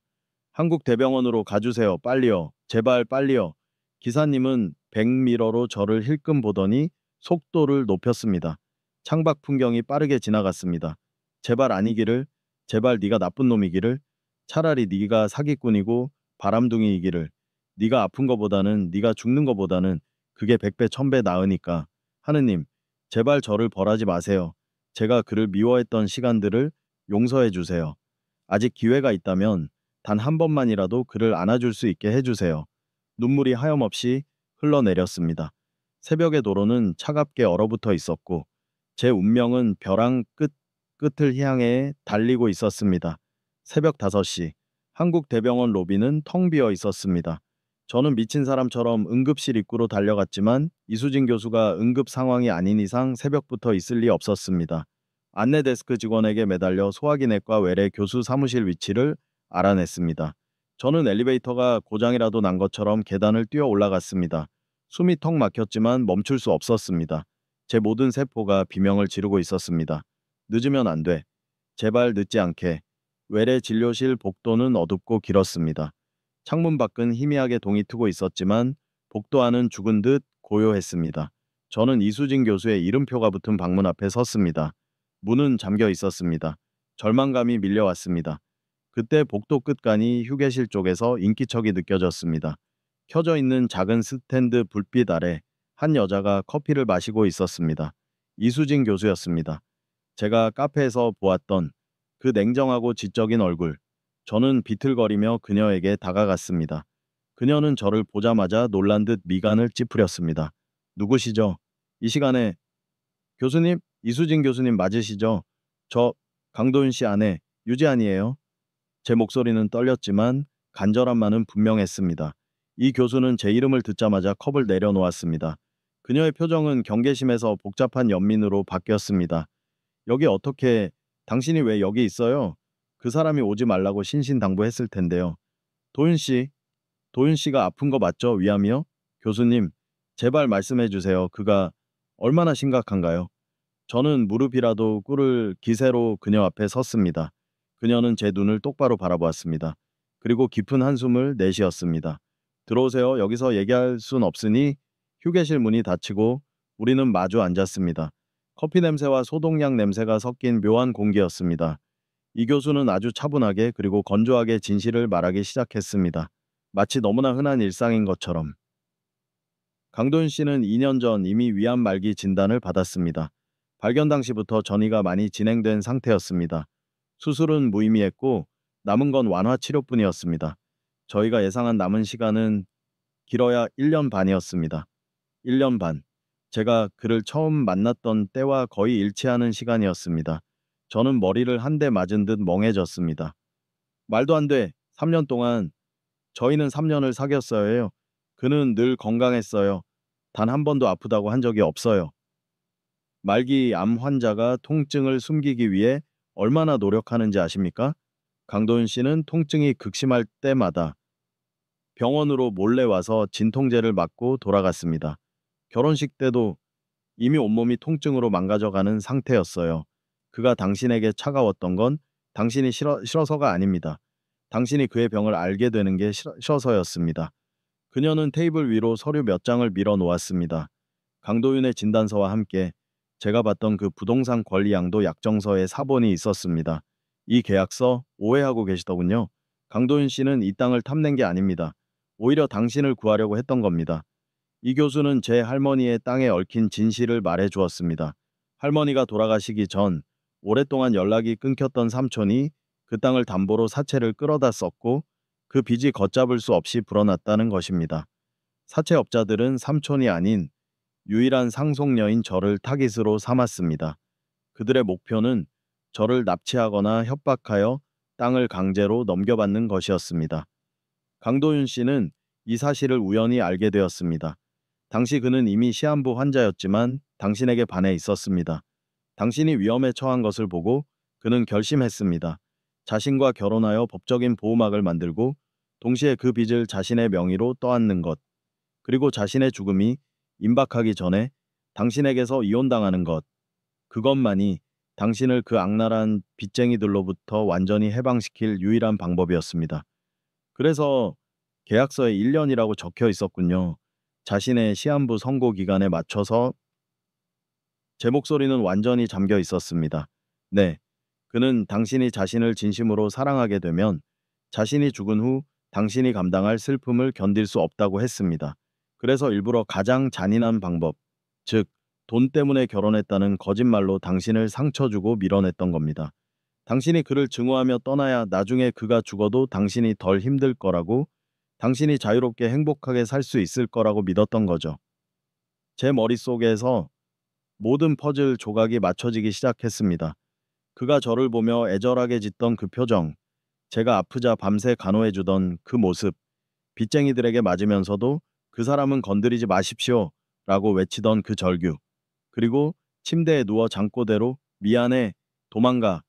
한국대병원으로 가주세요. 빨리요. 제발 빨리요. 기사님은 백미러로 저를 힐끔 보더니 속도를 높였습니다. 창밖 풍경이 빠르게 지나갔습니다. 제발 아니기를, 제발 네가 나쁜 놈이기를, 차라리 네가 사기꾼이고 바람둥이이기를, 네가 아픈 거보다는 네가 죽는 거보다는 그게 100배 1000배 나으니까. 하느님, 제발 저를 벌하지 마세요. 제가 그를 미워했던 시간들을 용서해 주세요. 아직 기회가 있다면 단 한 번만이라도 그를 안아줄 수 있게 해주세요. 눈물이 하염없이 흘러내렸습니다. 새벽의 도로는 차갑게 얼어붙어 있었고 제 운명은 벼랑 끝을 향해 달리고 있었습니다. 새벽 5시 한국대병원 로비는 텅 비어 있었습니다. 저는 미친 사람처럼 응급실 입구로 달려갔지만 이수진 교수가 응급 상황이 아닌 이상 새벽부터 있을 리 없었습니다. 안내 데스크 직원에게 매달려 소화기내과 외래 교수 사무실 위치를 알아냈습니다. 저는 엘리베이터가 고장이라도 난 것처럼 계단을 뛰어 올라갔습니다. 숨이 턱 막혔지만 멈출 수 없었습니다. 제 모든 세포가 비명을 지르고 있었습니다. 늦으면 안 돼. 제발 늦지 않게. 외래 진료실 복도는 어둡고 길었습니다. 창문 밖은 희미하게 동이 트고 있었지만 복도 안은 죽은 듯 고요했습니다. 저는 이수진 교수의 이름표가 붙은 방문 앞에 섰습니다. 문은 잠겨 있었습니다. 절망감이 밀려왔습니다. 그때 복도 끝간이 휴게실 쪽에서 인기척이 느껴졌습니다. 켜져 있는 작은 스탠드 불빛 아래 한 여자가 커피를 마시고 있었습니다. 이수진 교수였습니다. 제가 카페에서 보았던 그 냉정하고 지적인 얼굴. 저는 비틀거리며 그녀에게 다가갔습니다. 그녀는 저를 보자마자 놀란 듯 미간을 찌푸렸습니다. 누구시죠? 이 시간에 교수님, 이수진 교수님 맞으시죠? 저 강도윤 씨 아내 유지안이에요. 제 목소리는 떨렸지만 간절함만은 분명했습니다. 이 교수는 제 이름을 듣자마자 컵을 내려놓았습니다. 그녀의 표정은 경계심에서 복잡한 연민으로 바뀌었습니다. 여기 어떻게, 당신이 왜 여기 있어요? 그 사람이 오지 말라고 신신당부했을 텐데요. 도윤 씨, 도윤 씨가 아픈 거 맞죠? 위암이요? 교수님, 제발 말씀해 주세요. 그가 얼마나 심각한가요? 저는 무릎이라도 꿇을 기세로 그녀 앞에 섰습니다. 그녀는 제 눈을 똑바로 바라보았습니다. 그리고 깊은 한숨을 내쉬었습니다. 들어오세요. 여기서 얘기할 순 없으니. 휴게실 문이 닫히고 우리는 마주 앉았습니다. 커피 냄새와 소독약 냄새가 섞인 묘한 공기였습니다. 이 교수는 아주 차분하게 그리고 건조하게 진실을 말하기 시작했습니다. 마치 너무나 흔한 일상인 것처럼. 강돈 씨는 2년 전 이미 위암 말기 진단을 받았습니다. 발견 당시부터 전이가 많이 진행된 상태였습니다. 수술은 무의미했고 남은 건 완화 치료뿐이었습니다. 저희가 예상한 남은 시간은 길어야 1년 반이었습니다. 1년 반. 제가 그를 처음 만났던 때와 거의 일치하는 시간이었습니다. 저는 머리를 한 대 맞은 듯 멍해졌습니다. 말도 안 돼. 3년 동안 저희는 3년을 사귀었어요. 그는 늘 건강했어요. 단 한 번도 아프다고 한 적이 없어요. 말기 암 환자가 통증을 숨기기 위해 얼마나 노력하는지 아십니까? 강도윤 씨는 통증이 극심할 때마다 병원으로 몰래 와서 진통제를 맞고 돌아갔습니다. 결혼식 때도 이미 온몸이 통증으로 망가져가는 상태였어요. 그가 당신에게 차가웠던 건 당신이 싫어서가 아닙니다. 당신이 그의 병을 알게 되는 게 싫어서였습니다. 그녀는 테이블 위로 서류 몇 장을 밀어 놓았습니다. 강도윤의 진단서와 함께 제가 봤던 그 부동산 권리양도 약정서에 사본이 있었습니다. 이 계약서 오해하고 계시더군요. 강도윤 씨는 이 땅을 탐낸 게 아닙니다. 오히려 당신을 구하려고 했던 겁니다. 이 교수는 제 할머니의 땅에 얽힌 진실을 말해 주었습니다. 할머니가 돌아가시기 전 오랫동안 연락이 끊겼던 삼촌이 그 땅을 담보로 사채를 끌어다 썼고 그 빚이 걷잡을 수 없이 불어났다는 것입니다. 사채업자들은 삼촌이 아닌 유일한 상속녀인 저를 타깃으로 삼았습니다. 그들의 목표는 저를 납치하거나 협박하여 땅을 강제로 넘겨받는 것이었습니다. 강도윤 씨는 이 사실을 우연히 알게 되었습니다. 당시 그는 이미 시한부 환자였지만 당신에게 반해 있었습니다. 당신이 위험에 처한 것을 보고 그는 결심했습니다. 자신과 결혼하여 법적인 보호막을 만들고 동시에 그 빚을 자신의 명의로 떠안는 것, 그리고 자신의 죽음이 임박하기 전에 당신에게서 이혼당하는 것, 그것만이 당신을 그 악랄한 빚쟁이들로부터 완전히 해방시킬 유일한 방법이었습니다. 그래서 계약서에 1년이라고 적혀 있었군요. 자신의 시한부 선고 기간에 맞춰서 제 목소리는 완전히 잠겨 있었습니다. 네, 그는 당신이 자신을 진심으로 사랑하게 되면 자신이 죽은 후 당신이 감당할 슬픔을 견딜 수 없다고 했습니다. 그래서 일부러 가장 잔인한 방법, 즉, 돈 때문에 결혼했다는 거짓말로 당신을 상처 주고 밀어냈던 겁니다. 당신이 그를 증오하며 떠나야 나중에 그가 죽어도 당신이 덜 힘들 거라고, 당신이 자유롭게 행복하게 살 수 있을 거라고 믿었던 거죠. 제 머릿속에서 모든 퍼즐 조각이 맞춰지기 시작했습니다. 그가 저를 보며 애절하게 짓던 그 표정, 제가 아프자 밤새 간호해주던 그 모습, 빚쟁이들에게 맞으면서도 그 사람은 건드리지 마십시오 라고 외치던 그 절규, 그리고 침대에 누워 잠꼬대로 미안해, 도망가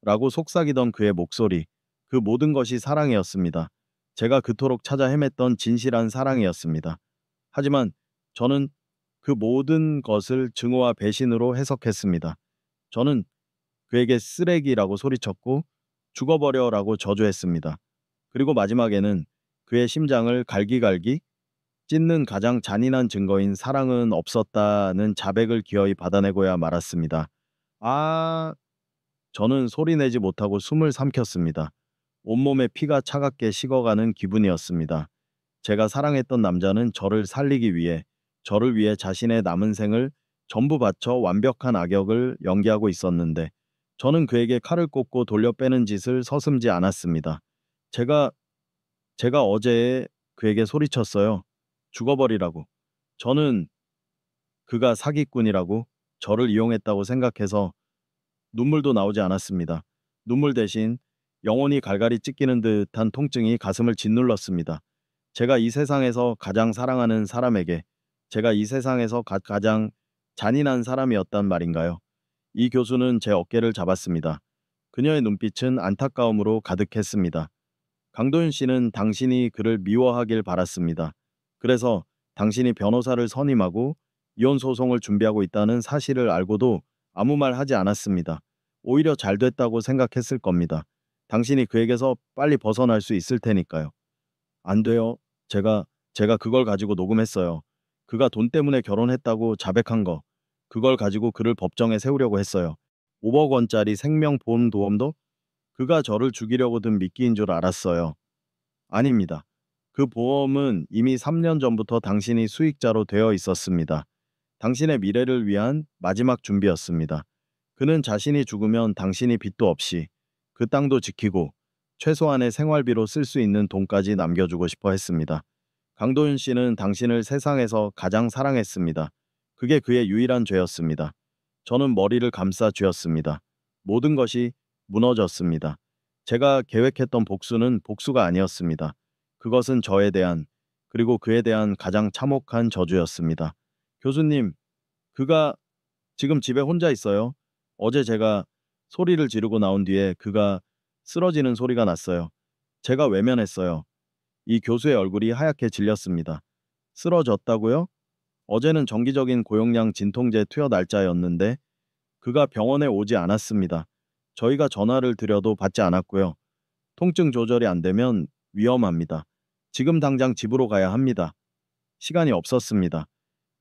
라고 속삭이던 그의 목소리, 그 모든 것이 사랑이었습니다. 제가 그토록 찾아 헤맸던 진실한 사랑이었습니다. 하지만 저는 그 모든 것을 증오와 배신으로 해석했습니다. 저는 그에게 쓰레기라고 소리쳤고 죽어버려라고 저주했습니다. 그리고 마지막에는 그의 심장을 갈기갈기 찢는 가장 잔인한 증거인 사랑은 없었다는 자백을 기어이 받아내고야 말았습니다. 아, 저는 소리내지 못하고 숨을 삼켰습니다. 온몸에 피가 차갑게 식어가는 기분이었습니다. 제가 사랑했던 남자는 저를 위해 자신의 남은 생을 전부 바쳐 완벽한 악역을 연기하고 있었는데 저는 그에게 칼을 꽂고 돌려 빼는 짓을 서슴지 않았습니다. 제가 어제 그에게 소리쳤어요. 죽어버리라고. 저는 그가 사기꾼이라고, 저를 이용했다고 생각해서 눈물도 나오지 않았습니다. 눈물 대신 영혼이 갈갈이 찢기는 듯한 통증이 가슴을 짓눌렀습니다. 제가 이 세상에서 가장 사랑하는 사람에게, 제가 이 세상에서 가장 잔인한 사람이었단 말인가요? 이 교수는 제 어깨를 잡았습니다. 그녀의 눈빛은 안타까움으로 가득했습니다. 강도윤 씨는 당신이 그를 미워하길 바랐습니다. 그래서 당신이 변호사를 선임하고 이혼 소송을 준비하고 있다는 사실을 알고도 아무 말 하지 않았습니다. 오히려 잘 됐다고 생각했을 겁니다. 당신이 그에게서 빨리 벗어날 수 있을 테니까요. 안 돼요. 제가 그걸 가지고 녹음했어요. 그가 돈 때문에 결혼했다고 자백한 거. 그걸 가지고 그를 법정에 세우려고 했어요. 5억 원짜리 생명보험도 그가 저를 죽이려고 든 미끼인 줄 알았어요. 아닙니다. 그 보험은 이미 3년 전부터 당신이 수익자로 되어 있었습니다. 당신의 미래를 위한 마지막 준비였습니다. 그는 자신이 죽으면 당신이 빚도 없이 그 땅도 지키고 최소한의 생활비로 쓸 수 있는 돈까지 남겨주고 싶어 했습니다. 강도윤 씨는 당신을 세상에서 가장 사랑했습니다. 그게 그의 유일한 죄였습니다. 저는 머리를 감싸 쥐었습니다. 모든 것이 무너졌습니다. 제가 계획했던 복수는 복수가 아니었습니다. 그것은 저에 대한, 그리고 그에 대한 가장 참혹한 저주였습니다. 교수님, 그가 지금 집에 혼자 있어요. 어제 제가 소리를 지르고 나온 뒤에 그가 쓰러지는 소리가 났어요. 제가 외면했어요. 이 교수의 얼굴이 하얗게 질렸습니다. 쓰러졌다고요? 어제는 정기적인 고용량 진통제 투여 날짜였는데 그가 병원에 오지 않았습니다. 저희가 전화를 드려도 받지 않았고요. 통증 조절이 안 되면 위험합니다. 지금 당장 집으로 가야 합니다. 시간이 없었습니다.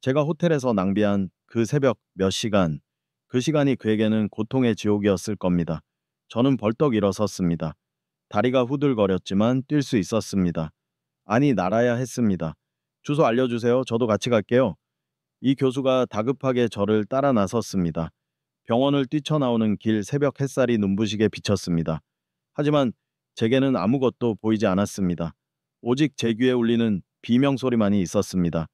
제가 호텔에서 낭비한 그 새벽 몇 시간, 그 시간이 그에게는 고통의 지옥이었을 겁니다. 저는 벌떡 일어섰습니다. 다리가 후들거렸지만 뛸 수 있었습니다. 아니, 날아야 했습니다. 주소 알려주세요. 저도 같이 갈게요. 이 교수가 다급하게 저를 따라 나섰습니다. 병원을 뛰쳐나오는 길 새벽 햇살이 눈부시게 비쳤습니다. 하지만 제게는 아무것도 보이지 않았습니다. 오직 제 귀에 울리는 비명 소리만이 있었습니다.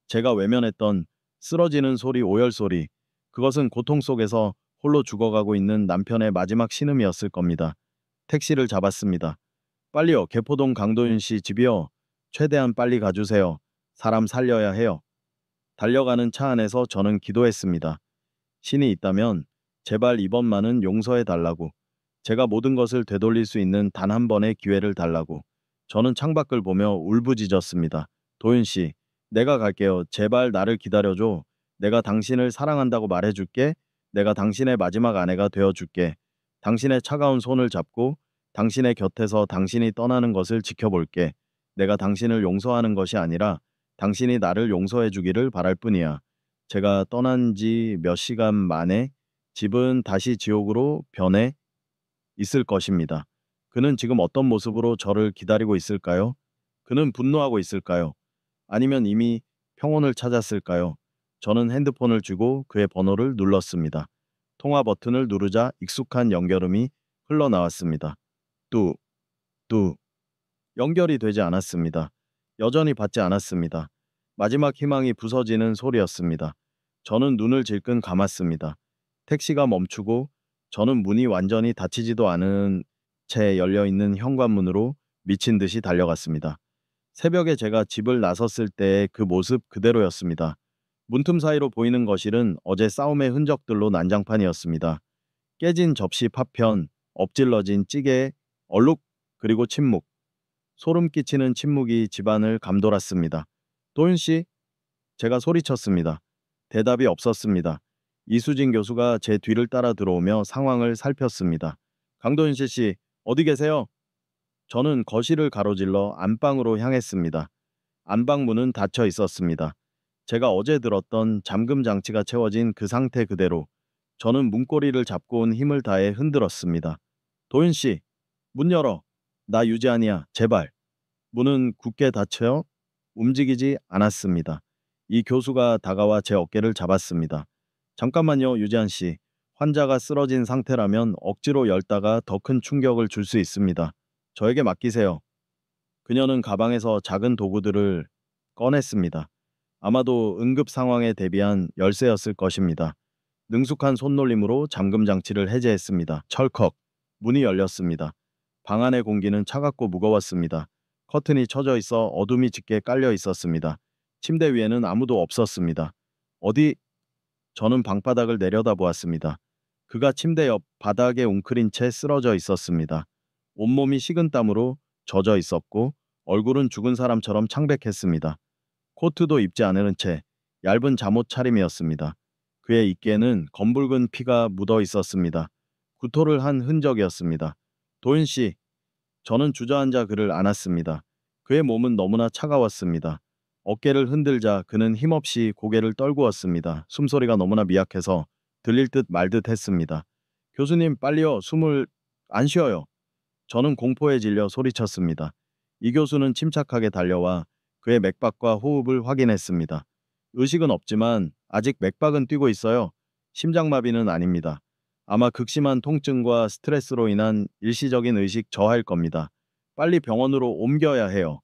제가 외면했던 쓰러지는 소리, 오열 소리, 그것은 고통 속에서 홀로 죽어가고 있는 남편의 마지막 신음이었을 겁니다. 택시를 잡았습니다. 빨리요, 개포동 강도윤 씨 집이요. 최대한 빨리 가주세요. 사람 살려야 해요. 달려가는 차 안에서 저는 기도했습니다. 신이 있다면 제발 이번만은 용서해 달라고. 제가 모든 것을 되돌릴 수 있는 단 한 번의 기회를 달라고. 저는 창밖을 보며 울부짖었습니다. 도윤 씨, 내가 갈게요. 제발 나를 기다려줘. 내가 당신을 사랑한다고 말해줄게. 내가 당신의 마지막 아내가 되어줄게. 당신의 차가운 손을 잡고 당신의 곁에서 당신이 떠나는 것을 지켜볼게. 내가 당신을 용서하는 것이 아니라 당신이 나를 용서해 주기를 바랄 뿐이야. 제가 떠난 지 몇 시간 만에 집은 다시 지옥으로 변해 있을 것입니다. 그는 지금 어떤 모습으로 저를 기다리고 있을까요? 그는 분노하고 있을까요? 아니면 이미 평온을 찾았을까요? 저는 핸드폰을 쥐고 그의 번호를 눌렀습니다. 통화 버튼을 누르자 익숙한 연결음이 흘러나왔습니다. 뚜, 뚜. 연결이 되지 않았습니다. 여전히 받지 않았습니다. 마지막 희망이 부서지는 소리였습니다. 저는 눈을 질끈 감았습니다. 택시가 멈추고 저는 문이 완전히 닫히지도 않은 채 열려있는 현관문으로 미친 듯이 달려갔습니다. 새벽에 제가 집을 나섰을 때의 그 모습 그대로였습니다. 문틈 사이로 보이는 거실은 어제 싸움의 흔적들로 난장판이었습니다. 깨진 접시 파편, 엎질러진 찌개, 얼룩, 그리고 침묵. 소름 끼치는 침묵이 집안을 감돌았습니다. 도윤 씨? 제가 소리쳤습니다. 대답이 없었습니다. 이수진 교수가 제 뒤를 따라 들어오며 상황을 살폈습니다. 강도윤 씨, 어디 계세요? 저는 거실을 가로질러 안방으로 향했습니다. 안방 문은 닫혀 있었습니다. 제가 어제 들었던 잠금 장치가 채워진 그 상태 그대로 저는 문고리를 잡고 온 힘을 다해 흔들었습니다. 도윤 씨, 문 열어. 나 유지한이야. 제발. 문은 굳게 닫혀 움직이지 않았습니다. 이 교수가 다가와 제 어깨를 잡았습니다. 잠깐만요, 유지한 씨. 환자가 쓰러진 상태라면 억지로 열다가 더 큰 충격을 줄 수 있습니다. 저에게 맡기세요. 그녀는 가방에서 작은 도구들을 꺼냈습니다. 아마도 응급 상황에 대비한 열쇠였을 것입니다. 능숙한 손놀림으로 잠금 장치를 해제했습니다. 철컥. 문이 열렸습니다. 방 안의 공기는 차갑고 무거웠습니다. 커튼이 쳐져 있어 어둠이 짙게 깔려 있었습니다. 침대 위에는 아무도 없었습니다. 어디? 저는 방바닥을 내려다보았습니다. 그가 침대 옆 바닥에 웅크린 채 쓰러져 있었습니다. 온몸이 식은땀으로 젖어 있었고 얼굴은 죽은 사람처럼 창백했습니다. 코트도 입지 않은 채 얇은 잠옷 차림이었습니다. 그의 입게에는 검붉은 피가 묻어 있었습니다. 구토를 한 흔적이었습니다. 도윤 씨, 저는 주저앉아 그를 안았습니다. 그의 몸은 너무나 차가웠습니다. 어깨를 흔들자 그는 힘없이 고개를 떨구었습니다. 숨소리가 너무나 미약해서 들릴 듯 말 듯 했습니다. 교수님, 빨리요. 숨을 안 쉬어요. 저는 공포에 질려 소리쳤습니다. 이 교수는 침착하게 달려와 그의 맥박과 호흡을 확인했습니다. 의식은 없지만 아직 맥박은 뛰고 있어요. 심장마비는 아닙니다. 아마 극심한 통증과 스트레스로 인한 일시적인 의식 저하일 겁니다. 빨리 병원으로 옮겨야 해요.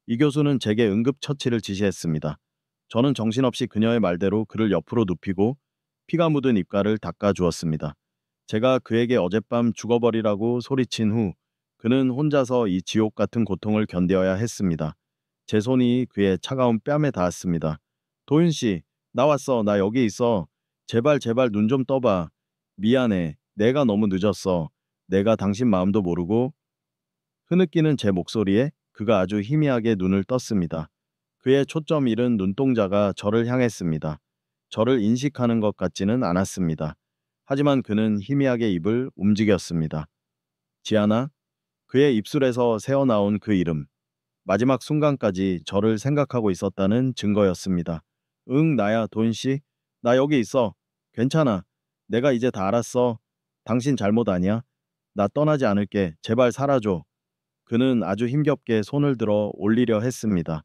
이 교수는 제게 응급처치를 지시했습니다. 저는 정신없이 그녀의 말대로 그를 옆으로 눕히고 피가 묻은 입가를 닦아주었습니다. 제가 그에게 어젯밤 죽어버리라고 소리친 후 그는 혼자서 이 지옥 같은 고통을 견뎌야 했습니다. 제 손이 그의 차가운 뺨에 닿았습니다. 도윤 씨, 나왔어. 나 여기 있어. 제발 제발 눈 좀 떠봐. 미안해. 내가 너무 늦었어. 내가 당신 마음도 모르고 흐느끼는 제 목소리에 그가 아주 희미하게 눈을 떴습니다. 그의 초점 잃은 눈동자가 저를 향했습니다. 저를 인식하는 것 같지는 않았습니다. 하지만 그는 희미하게 입을 움직였습니다. 지아나? 그의 입술에서 새어나온 그 이름. 마지막 순간까지 저를 생각하고 있었다는 증거였습니다. 응, 나야, 도인씨. 나 여기 있어. 괜찮아. 내가 이제 다 알았어. 당신 잘못 아니야. 나 떠나지 않을게. 제발 살아줘. 그는 아주 힘겹게 손을 들어 올리려 했습니다.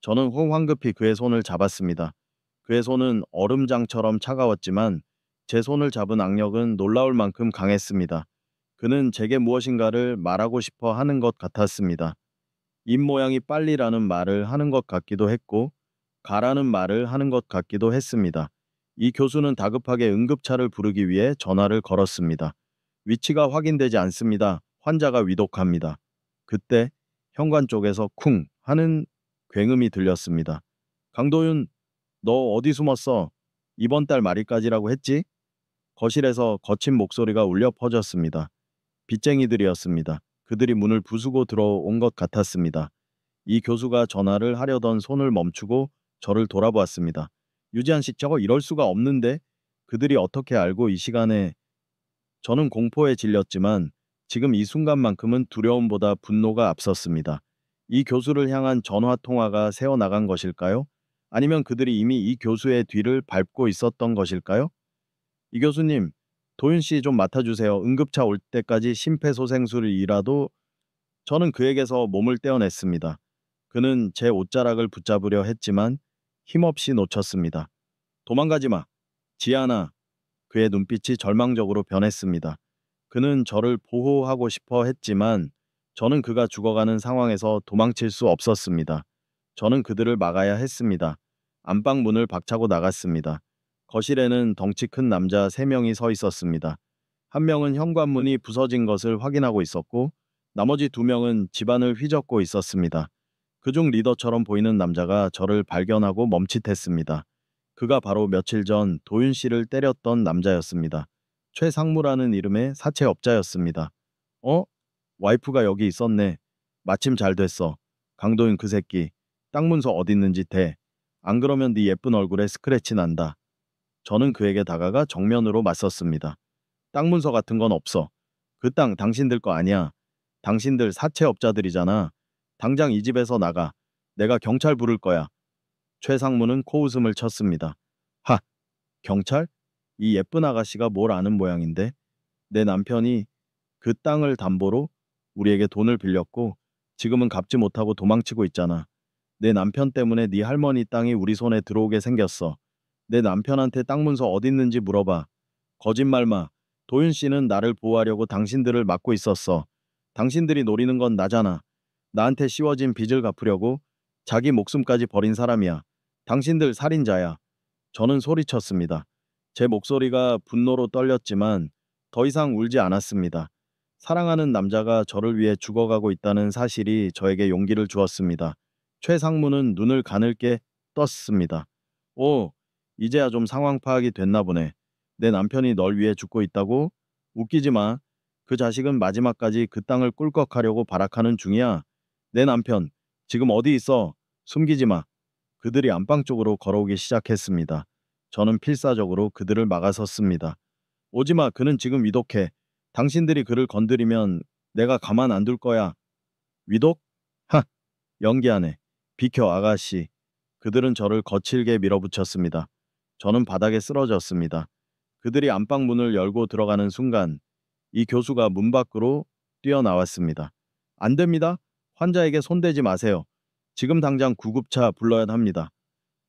저는 황급히 그의 손을 잡았습니다. 그의 손은 얼음장처럼 차가웠지만 제 손을 잡은 악력은 놀라울 만큼 강했습니다. 그는 제게 무엇인가를 말하고 싶어 하는 것 같았습니다. 입 모양이 빨리라는 말을 하는 것 같기도 했고 가라는 말을 하는 것 같기도 했습니다. 이 교수는 다급하게 응급차를 부르기 위해 전화를 걸었습니다. 위치가 확인되지 않습니다. 환자가 위독합니다. 그때 현관 쪽에서 쿵 하는 굉음이 들렸습니다. 강도윤, 너 어디 숨었어? 이번 달 말일까지라고 했지? 거실에서 거친 목소리가 울려 퍼졌습니다. 빚쟁이들이었습니다. 그들이 문을 부수고 들어온 것 같았습니다. 이 교수가 전화를 하려던 손을 멈추고 저를 돌아보았습니다. 유지한 씨, 저거 이럴 수가 없는데 그들이 어떻게 알고 이 시간에. 저는 공포에 질렸지만 지금 이 순간만큼은 두려움보다 분노가 앞섰습니다. 이 교수를 향한 전화 통화가 새어나간 것일까요? 아니면 그들이 이미 이 교수의 뒤를 밟고 있었던 것일까요? 이 교수님, 도윤 씨 좀 맡아주세요. 응급차 올 때까지 심폐소생술이라도. 저는 그에게서 몸을 떼어냈습니다. 그는 제 옷자락을 붙잡으려 했지만 힘없이 놓쳤습니다. 도망가지 마. 지아나. 그의 눈빛이 절망적으로 변했습니다. 그는 저를 보호하고 싶어 했지만 저는 그가 죽어가는 상황에서 도망칠 수 없었습니다. 저는 그들을 막아야 했습니다. 안방 문을 박차고 나갔습니다. 거실에는 덩치 큰 남자 3명이 서 있었습니다. 한 명은 현관문이 부서진 것을 확인하고 있었고 나머지 2명은 집안을 휘젓고 있었습니다. 그중 리더처럼 보이는 남자가 저를 발견하고 멈칫했습니다. 그가 바로 며칠 전 도윤 씨를 때렸던 남자였습니다. 최상무라는 이름의 사채업자였습니다. 어? 와이프가 여기 있었네. 마침 잘 됐어. 강도윤 그 새끼. 땅 문서 어디 있는지 대. 안 그러면 네 예쁜 얼굴에 스크래치 난다. 저는 그에게 다가가 정면으로 맞섰습니다. 땅 문서 같은 건 없어. 그 땅 당신들 거 아니야. 당신들 사채업자들이잖아. 당장 이 집에서 나가. 내가 경찰 부를 거야. 최상무는 코웃음을 쳤습니다. 하, 경찰? 이 예쁜 아가씨가 뭘 아는 모양인데? 내 남편이 그 땅을 담보로 우리에게 돈을 빌렸고 지금은 갚지 못하고 도망치고 있잖아. 내 남편 때문에 네 할머니 땅이 우리 손에 들어오게 생겼어. 내 남편한테 땅 문서 어디 있는지 물어봐. 거짓말 마. 도윤 씨는 나를 보호하려고 당신들을 막고 있었어. 당신들이 노리는 건 나잖아. 나한테 씌워진 빚을 갚으려고 자기 목숨까지 버린 사람이야. 당신들 살인자야. 저는 소리쳤습니다. 제 목소리가 분노로 떨렸지만 더 이상 울지 않았습니다. 사랑하는 남자가 저를 위해 죽어가고 있다는 사실이 저에게 용기를 주었습니다. 최상무는 눈을 가늘게 떴습니다. 오, 이제야 좀 상황 파악이 됐나 보네. 내 남편이 널 위해 죽고 있다고? 웃기지 마. 그 자식은 마지막까지 그 땅을 꿀꺽하려고 발악하는 중이야. 내 남편, 지금 어디 있어? 숨기지 마. 그들이 안방 쪽으로 걸어오기 시작했습니다. 저는 필사적으로 그들을 막아섰습니다. 오지마, 그는 지금 위독해. 당신들이 그를 건드리면 내가 가만 안 둘 거야. 위독? 하, 연기하네. 비켜, 아가씨. 그들은 저를 거칠게 밀어붙였습니다. 저는 바닥에 쓰러졌습니다. 그들이 안방 문을 열고 들어가는 순간 이 교수가 문 밖으로 뛰어나왔습니다. 안 됩니다. 환자에게 손대지 마세요. 지금 당장 구급차 불러야 합니다.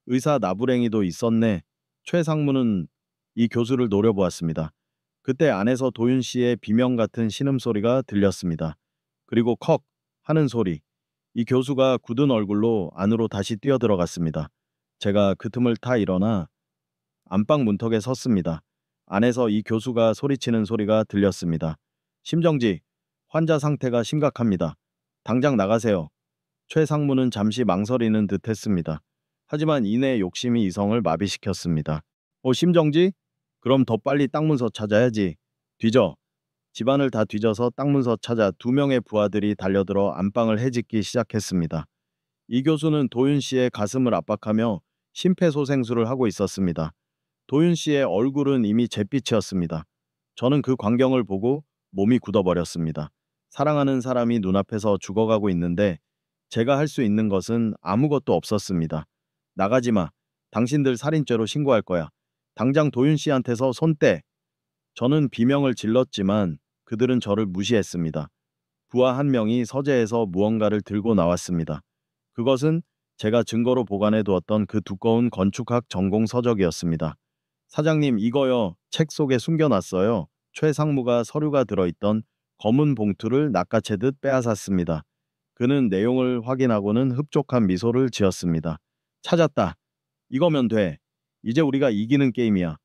의사 나부랭이도 있었네. 최 상무는 이 교수를 노려보았습니다. 그때 안에서 도윤 씨의 비명 같은 신음소리가 들렸습니다. 그리고 컥 하는 소리. 이 교수가 굳은 얼굴로 안으로 다시 뛰어들어갔습니다. 제가 그 틈을 타 일어나 안방 문턱에 섰습니다. 안에서 이 교수가 소리치는 소리가 들렸습니다. 심정지, 환자 상태가 심각합니다. 당장 나가세요. 최 상무는 잠시 망설이는 듯 했습니다. 하지만 이내 욕심이 이성을 마비시켰습니다. 심정지? 그럼 더 빨리 딱 문서 찾아야지. 뒤져. 집안을 다 뒤져서 딱 문서 찾아 두 명의 부하들이 달려들어 안방을 헤집기 시작했습니다. 이 교수는 도윤 씨의 가슴을 압박하며 심폐소생술을 하고 있었습니다. 도윤 씨의 얼굴은 이미 잿빛이었습니다. 저는 그 광경을 보고 몸이 굳어버렸습니다. 사랑하는 사람이 눈앞에서 죽어가고 있는데 제가 할 수 있는 것은 아무것도 없었습니다. 나가지 마. 당신들 살인죄로 신고할 거야. 당장 도윤 씨한테서 손 떼. 저는 비명을 질렀지만 그들은 저를 무시했습니다. 부하 한 명이 서재에서 무언가를 들고 나왔습니다. 그것은 제가 증거로 보관해 두었던 그 두꺼운 건축학 전공 서적이었습니다. 사장님, 이거요. 책 속에 숨겨놨어요. 최 상무가 서류가 들어있던 검은 봉투를 낚아채듯 빼앗았습니다. 그는 내용을 확인하고는 흡족한 미소를 지었습니다. 찾았다. 이거면 돼. 이제 우리가 이기는 게임이야.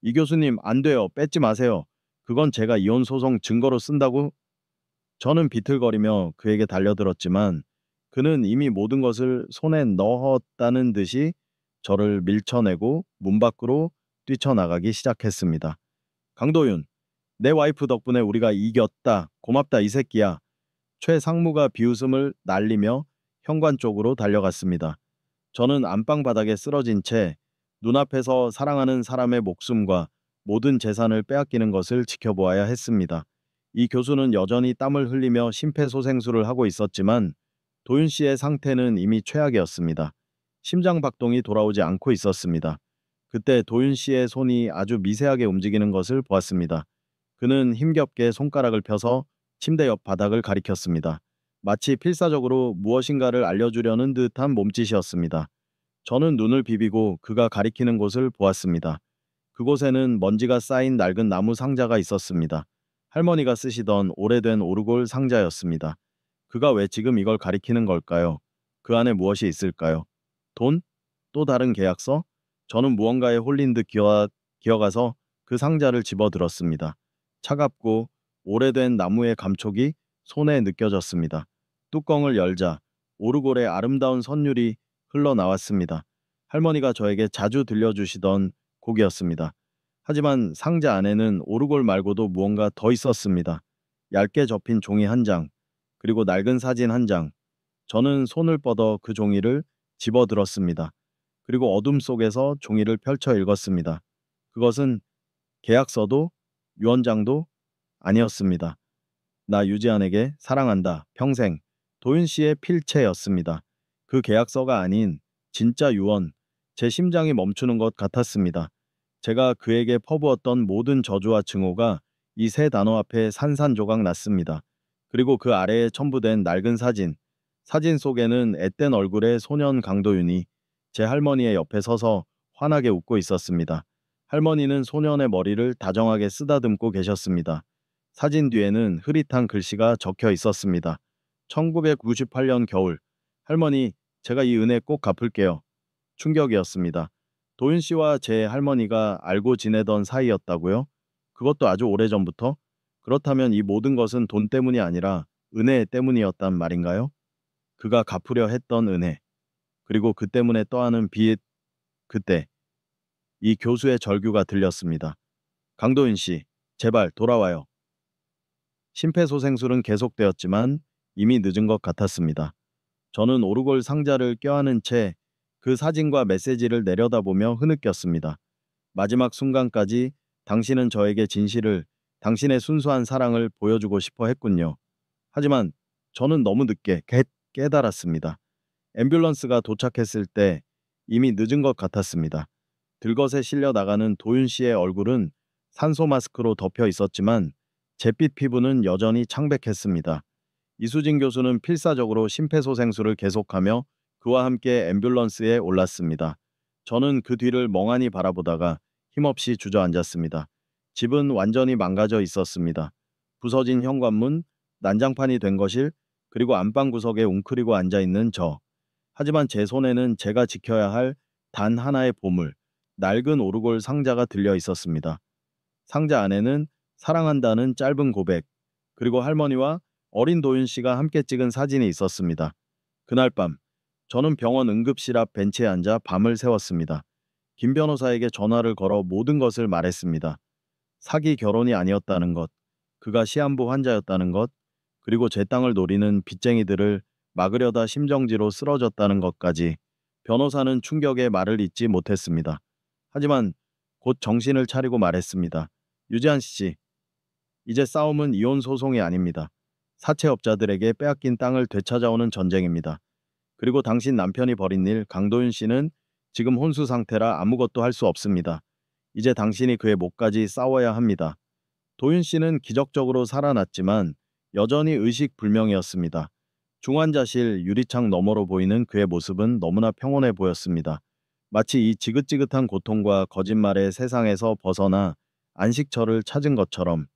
이 교수님, 안 돼요. 뺏지 마세요. 그건 제가 이혼 소송 증거로 쓴다고. 저는 비틀거리며 그에게 달려들었지만 그는 이미 모든 것을 손에 넣었다는 듯이 저를 밀쳐내고 문 밖으로 뛰쳐나가기 시작했습니다. 강도윤, 내 와이프 덕분에 우리가 이겼다. 고맙다 이 새끼야. 최 상무가 비웃음을 날리며 현관 쪽으로 달려갔습니다. 저는 안방 바닥에 쓰러진 채 눈앞에서 사랑하는 사람의 목숨과 모든 재산을 빼앗기는 것을 지켜보아야 했습니다. 이 교수는 여전히 땀을 흘리며 심폐소생술을 하고 있었지만 도윤 씨의 상태는 이미 최악이었습니다. 심장 박동이 돌아오지 않고 있었습니다. 그때 도윤 씨의 손이 아주 미세하게 움직이는 것을 보았습니다. 그는 힘겹게 손가락을 펴서 침대 옆 바닥을 가리켰습니다. 마치 필사적으로 무엇인가를 알려주려는 듯한 몸짓이었습니다. 저는 눈을 비비고 그가 가리키는 곳을 보았습니다. 그곳에는 먼지가 쌓인 낡은 나무 상자가 있었습니다. 할머니가 쓰시던 오래된 오르골 상자였습니다. 그가 왜 지금 이걸 가리키는 걸까요? 그 안에 무엇이 있을까요? 돈? 또 다른 계약서? 저는 무언가에 홀린 듯 기어가서 그 상자를 집어들었습니다. 차갑고 오래된 나무의 감촉이 손에 느껴졌습니다. 뚜껑을 열자 오르골의 아름다운 선율이 흘러나왔습니다. 할머니가 저에게 자주 들려주시던 곡이었습니다. 하지만 상자 안에는 오르골 말고도 무언가 더 있었습니다. 얇게 접힌 종이 한 장, 그리고 낡은 사진 한 장. 저는 손을 뻗어 그 종이를 집어들었습니다. 그리고 어둠 속에서 종이를 펼쳐 읽었습니다. 그것은 계약서도 유언장도 아니었습니다. 나 유지안에게 사랑한다. 평생. 도윤 씨의 필체였습니다. 그 계약서가 아닌 진짜 유언. 제 심장이 멈추는 것 같았습니다. 제가 그에게 퍼부었던 모든 저주와 증오가 이 세 단어 앞에 산산조각 났습니다. 그리고 그 아래에 첨부된 낡은 사진. 사진 속에는 앳된 얼굴의 소년 강도윤이 제 할머니의 옆에 서서 환하게 웃고 있었습니다. 할머니는 소년의 머리를 다정하게 쓰다듬고 계셨습니다. 사진 뒤에는 흐릿한 글씨가 적혀 있었습니다. 1998년 겨울. 할머니, 제가 이 은혜 꼭 갚을게요. 충격이었습니다. 도윤 씨와 제 할머니가 알고 지내던 사이였다고요? 그것도 아주 오래전부터? 그렇다면 이 모든 것은 돈 때문이 아니라 은혜 때문이었단 말인가요? 그가 갚으려 했던 은혜. 그리고 그 때문에 떠하는 빚. 그때 이 교수의 절규가 들렸습니다. 강도윤 씨, 제발 돌아와요. 심폐소생술은 계속되었지만 이미 늦은 것 같았습니다. 저는 오르골 상자를 껴안은 채 그 사진과 메시지를 내려다보며 흐느꼈습니다. 마지막 순간까지 당신은 저에게 진실을, 당신의 순수한 사랑을 보여주고 싶어 했군요. 하지만 저는 너무 늦게 깨달았습니다. 앰뷸런스가 도착했을 때 이미 늦은 것 같았습니다. 들것에 실려 나가는 도윤 씨의 얼굴은 산소 마스크로 덮여 있었지만 잿빛 피부는 여전히 창백했습니다. 이수진 교수는 필사적으로 심폐소생술을 계속하며 그와 함께 앰뷸런스에 올랐습니다. 저는 그 뒤를 멍하니 바라보다가 힘없이 주저앉았습니다. 집은 완전히 망가져 있었습니다. 부서진 현관문, 난장판이 된 거실, 그리고 안방 구석에 웅크리고 앉아있는 저. 하지만 제 손에는 제가 지켜야 할 단 하나의 보물, 낡은 오르골 상자가 들려 있었습니다. 상자 안에는 사랑한다는 짧은 고백, 그리고 할머니와 어린 도윤 씨가 함께 찍은 사진이 있었습니다. 그날 밤, 저는 병원 응급실 앞 벤치에 앉아 밤을 새웠습니다. 김 변호사에게 전화를 걸어 모든 것을 말했습니다. 사기 결혼이 아니었다는 것, 그가 시한부 환자였다는 것, 그리고 제 땅을 노리는 빚쟁이들을 막으려다 심정지로 쓰러졌다는 것까지. 변호사는 충격에 말을 잇지 못했습니다. 하지만 곧 정신을 차리고 말했습니다. 유재한 씨, 이제 싸움은 이혼 소송이 아닙니다. 사채업자들에게 빼앗긴 땅을 되찾아오는 전쟁입니다. 그리고 당신 남편이 벌인 일, 강도윤 씨는 지금 혼수 상태라 아무것도 할 수 없습니다. 이제 당신이 그의 목까지 싸워야 합니다. 도윤 씨는 기적적으로 살아났지만 여전히 의식불명이었습니다. 중환자실 유리창 너머로 보이는 그의 모습은 너무나 평온해 보였습니다. 마치 이 지긋지긋한 고통과 거짓말의 세상에서 벗어나 안식처를 찾은 것처럼.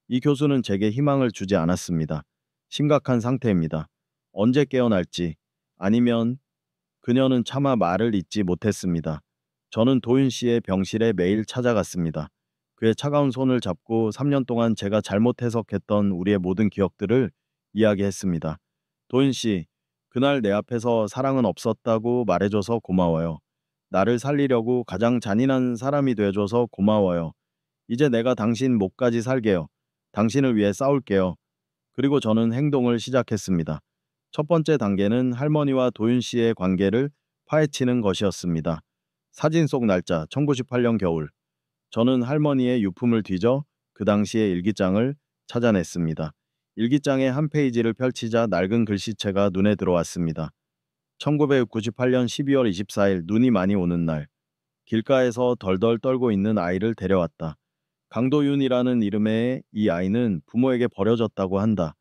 이 교수는 제게 희망을 주지 않았습니다. 심각한 상태입니다. 언제 깨어날지, 아니면 그녀는 차마 말을 잇지 못했습니다. 저는 도윤 씨의 병실에 매일 찾아갔습니다. 그의 차가운 손을 잡고 3년 동안 제가 잘못 해석했던 우리의 모든 기억들을 이야기했습니다. 도윤 씨, 그날 내 앞에서 사랑은 없었다고 말해줘서 고마워요. 나를 살리려고 가장 잔인한 사람이 돼줘서 고마워요. 이제 내가 당신 목까지 살게요. 당신을 위해 싸울게요. 그리고 저는 행동을 시작했습니다. 첫 번째 단계는 할머니와 도윤 씨의 관계를 파헤치는 것이었습니다. 사진 속 날짜 1998년 겨울. 저는 할머니의 유품을 뒤져 그 당시의 일기장을 찾아냈습니다. 일기장의 한 페이지를 펼치자 낡은 글씨체가 눈에 들어왔습니다. 1998년 12월 24일 눈이 많이 오는 날. 길가에서 덜덜 떨고 있는 아이를 데려왔다. 강도윤이라는 이름의 이 아이는 부모에게 버려졌다고 한다.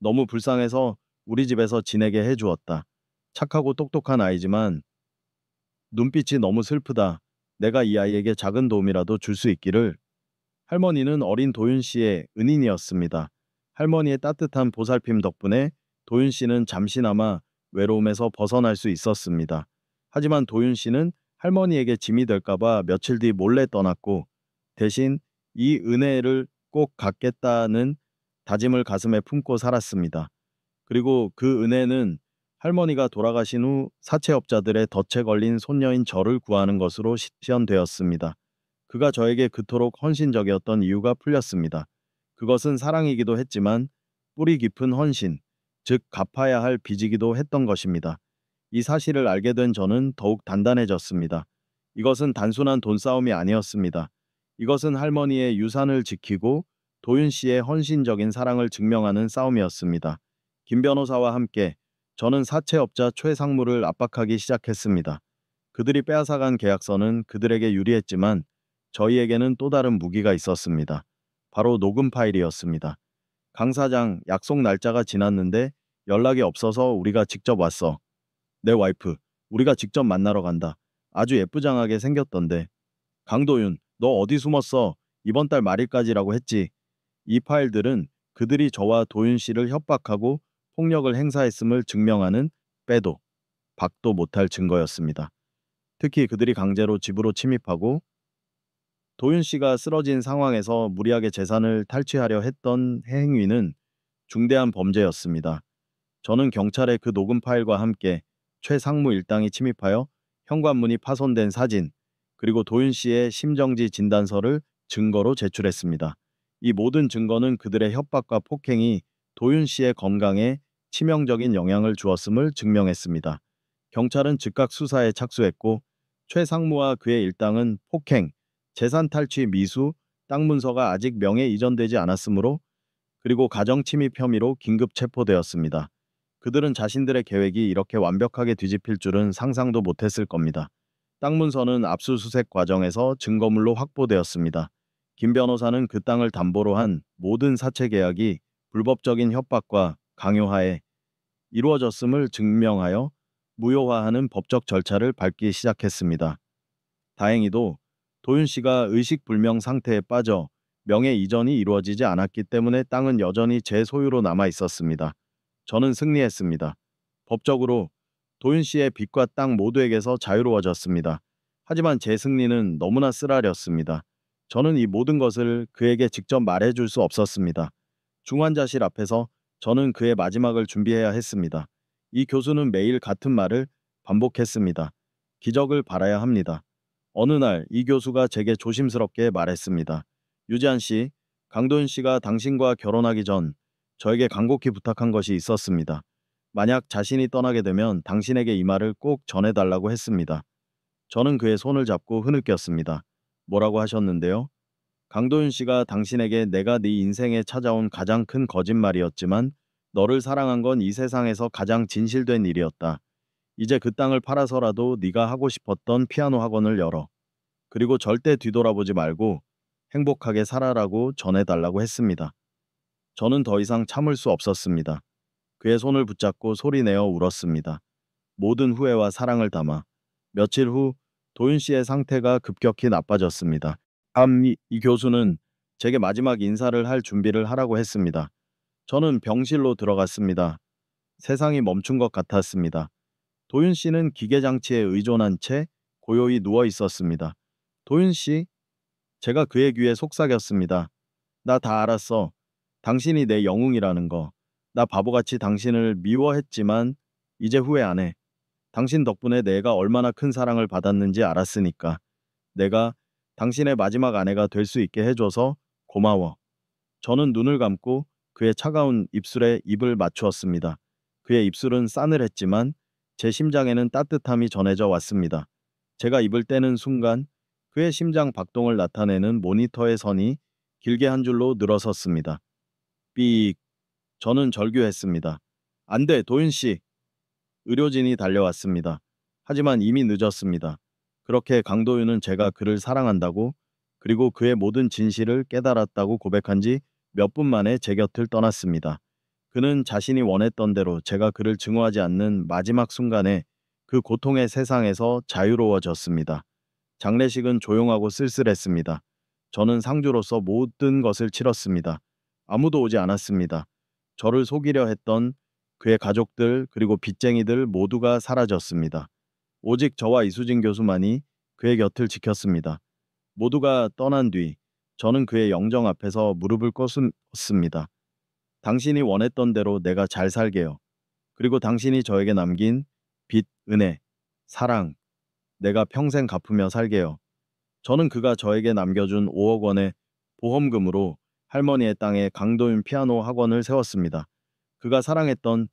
너무 불쌍해서 우리 집에서 지내게 해주었다. 착하고 똑똑한 아이지만 눈빛이 너무 슬프다. 내가 이 아이에게 작은 도움이라도 줄 수 있기를. 할머니는 어린 도윤 씨의 은인이었습니다. 할머니의 따뜻한 보살핌 덕분에 도윤 씨는 잠시나마 외로움에서 벗어날 수 있었습니다. 하지만 도윤 씨는 할머니에게 짐이 될까봐 며칠 뒤 몰래 떠났고, 대신 이 은혜를 꼭 갚겠다는 다짐을 가슴에 품고 살았습니다. 그리고 그 은혜는 할머니가 돌아가신 후 사채업자들의 덫에 걸린 손녀인 저를 구하는 것으로 실현되었습니다. 그가 저에게 그토록 헌신적이었던 이유가 풀렸습니다. 그것은 사랑이기도 했지만 뿌리 깊은 헌신, 즉 갚아야 할 빚이기도 했던 것입니다. 이 사실을 알게 된 저는 더욱 단단해졌습니다. 이것은 단순한 돈 싸움이 아니었습니다. 이것은 할머니의 유산을 지키고 도윤 씨의 헌신적인 사랑을 증명하는 싸움이었습니다. 김 변호사와 함께 저는 사채업자 최상무를 압박하기 시작했습니다. 그들이 빼앗아간 계약서는 그들에게 유리했지만 저희에게는 또 다른 무기가 있었습니다. 바로 녹음 파일이었습니다. 강 사장, 약속 날짜가 지났는데 연락이 없어서 우리가 직접 왔어. 내 와이프, 우리가 직접 만나러 간다. 아주 예쁘장하게 생겼던데. 강도윤, 너 어디 숨었어? 이번 달 말일까지라고 했지. 이 파일들은 그들이 저와 도윤 씨를 협박하고 폭력을 행사했음을 증명하는 빼도 박도 못할 증거였습니다. 특히 그들이 강제로 집으로 침입하고 도윤 씨가 쓰러진 상황에서 무리하게 재산을 탈취하려 했던 행위는 중대한 범죄였습니다. 저는 경찰의 그 녹음 파일과 함께 최상무 일당이 침입하여 현관문이 파손된 사진, 그리고 도윤 씨의 심정지 진단서를 증거로 제출했습니다. 이 모든 증거는 그들의 협박과 폭행이 도윤 씨의 건강에 치명적인 영향을 주었음을 증명했습니다. 경찰은 즉각 수사에 착수했고 최상무와 그의 일당은 폭행, 재산 탈취 미수, 땅 문서가 아직 명예 이전되지 않았으므로, 그리고 가정 침입 혐의로 긴급 체포되었습니다. 그들은 자신들의 계획이 이렇게 완벽하게 뒤집힐 줄은 상상도 못했을 겁니다. 땅 문서는 압수수색 과정에서 증거물로 확보되었습니다. 김 변호사는 그 땅을 담보로 한 모든 사채 계약이 불법적인 협박과 강요하에 이루어졌음을 증명하여 무효화하는 법적 절차를 밟기 시작했습니다. 다행히도 도윤 씨가 의식불명 상태에 빠져 명예 이전이 이루어지지 않았기 때문에 땅은 여전히 제 소유로 남아 있었습니다. 저는 승리했습니다. 법적으로 도윤 씨의 빚과 땅 모두에게서 자유로워졌습니다. 하지만 제 승리는 너무나 쓰라렸습니다. 저는 이 모든 것을 그에게 직접 말해줄 수 없었습니다. 중환자실 앞에서 저는 그의 마지막을 준비해야 했습니다. 이 교수는 매일 같은 말을 반복했습니다. 기적을 바라야 합니다. 어느 날 이 교수가 제게 조심스럽게 말했습니다. 유지한 씨, 강도윤 씨가 당신과 결혼하기 전 저에게 간곡히 부탁한 것이 있었습니다. 만약 자신이 떠나게 되면 당신에게 이 말을 꼭 전해달라고 했습니다. 저는 그의 손을 잡고 흐느꼈습니다. 뭐라고 하셨는데요? 강도윤 씨가 당신에게 내가 네 인생에 찾아온 가장 큰 거짓말이었지만 너를 사랑한 건 이 세상에서 가장 진실된 일이었다. 이제 그 땅을 팔아서라도 네가 하고 싶었던 피아노 학원을 열어. 그리고 절대 뒤돌아보지 말고 행복하게 살아라고 전해달라고 했습니다. 저는 더 이상 참을 수 없었습니다. 그의 손을 붙잡고 소리내어 울었습니다. 모든 후회와 사랑을 담아. 며칠 후 도윤 씨의 상태가 급격히 나빠졌습니다. 이 교수는 제게 마지막 인사를 할 준비를 하라고 했습니다. 저는 병실로 들어갔습니다. 세상이 멈춘 것 같았습니다. 도윤 씨는 기계장치에 의존한 채 고요히 누워 있었습니다. 도윤 씨, 제가 그의 귀에 속삭였습니다. 나 다 알았어. 당신이 내 영웅이라는 거. 나 바보같이 당신을 미워했지만 이제 후회 안 해. 당신 덕분에 내가 얼마나 큰 사랑을 받았는지 알았으니까. 내가 당신의 마지막 아내가 될 수 있게 해줘서 고마워. 저는 눈을 감고 그의 차가운 입술에 입을 맞추었습니다. 그의 입술은 싸늘했지만 제 심장에는 따뜻함이 전해져 왔습니다. 제가 입을 떼는 순간 그의 심장 박동을 나타내는 모니터의 선이 길게 한 줄로 늘어섰습니다. 삑. 저는 절규했습니다. 안 돼, 도윤 씨. 의료진이 달려왔습니다. 하지만 이미 늦었습니다. 그렇게 강도윤은 제가 그를 사랑한다고 그리고 그의 모든 진실을 깨달았다고 고백한 지 몇 분 만에 제 곁을 떠났습니다. 그는 자신이 원했던 대로 제가 그를 증오하지 않는 마지막 순간에 그 고통의 세상에서 자유로워졌습니다. 장례식은 조용하고 쓸쓸했습니다. 저는 상주로서 모든 것을 치렀습니다. 아무도 오지 않았습니다. 저를 속이려 했던 그의 가족들 그리고 빚쟁이들 모두가 사라졌습니다. 오직 저와 이수진 교수만이 그의 곁을 지켰습니다. 모두가 떠난 뒤 저는 그의 영정 앞에서 무릎을 꿇었습니다. 당신이 원했던 대로 내가 잘 살게요. 그리고 당신이 저에게 남긴 빚, 은혜, 사랑, 내가 평생 갚으며 살게요. 저는 그가 저에게 남겨준 5억 원의 보험금으로 할머니의 땅에 강도윤 피아노 학원을 세웠습니다. 그가 사랑했던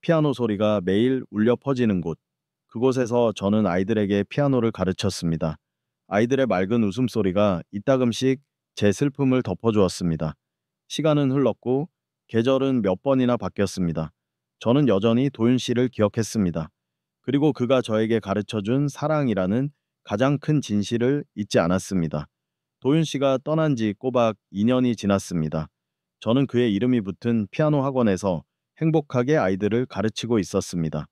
피아노 소리가 매일 울려 퍼지는 곳. 그곳에서 저는 아이들에게 피아노를 가르쳤습니다. 아이들의 맑은 웃음소리가 이따금씩 제 슬픔을 덮어주었습니다. 시간은 흘렀고 계절은 몇 번이나 바뀌었습니다. 저는 여전히 도윤 씨를 기억했습니다. 그리고 그가 저에게 가르쳐준 사랑이라는 가장 큰 진실을 잊지 않았습니다. 도윤 씨가 떠난 지 꼬박 2년이 지났습니다. 저는 그의 이름이 붙은 피아노 학원에서 행복하게 아이들을 가르치고 있었습니다.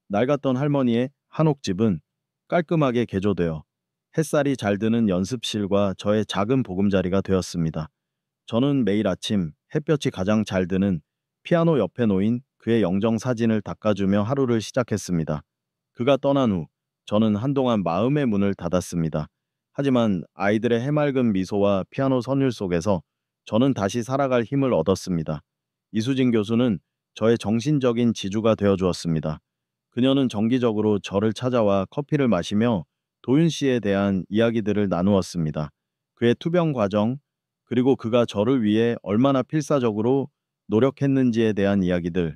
낡았던 할머니의 한옥집은 깔끔하게 개조되어 햇살이 잘 드는 연습실과 저의 작은 보금자리가 되었습니다. 저는 매일 아침 햇볕이 가장 잘 드는 피아노 옆에 놓인 그의 영정 사진을 닦아주며 하루를 시작했습니다. 그가 떠난 후 저는 한동안 마음의 문을 닫았습니다. 하지만 아이들의 해맑은 미소와 피아노 선율 속에서 저는 다시 살아갈 힘을 얻었습니다. 이수진 교수는 저의 정신적인 지주가 되어 주었습니다. 그녀는 정기적으로 저를 찾아와 커피를 마시며 도윤 씨에 대한 이야기들을 나누었습니다. 그의 투병 과정, 그리고 그가 저를 위해 얼마나 필사적으로 노력했는지에 대한 이야기들.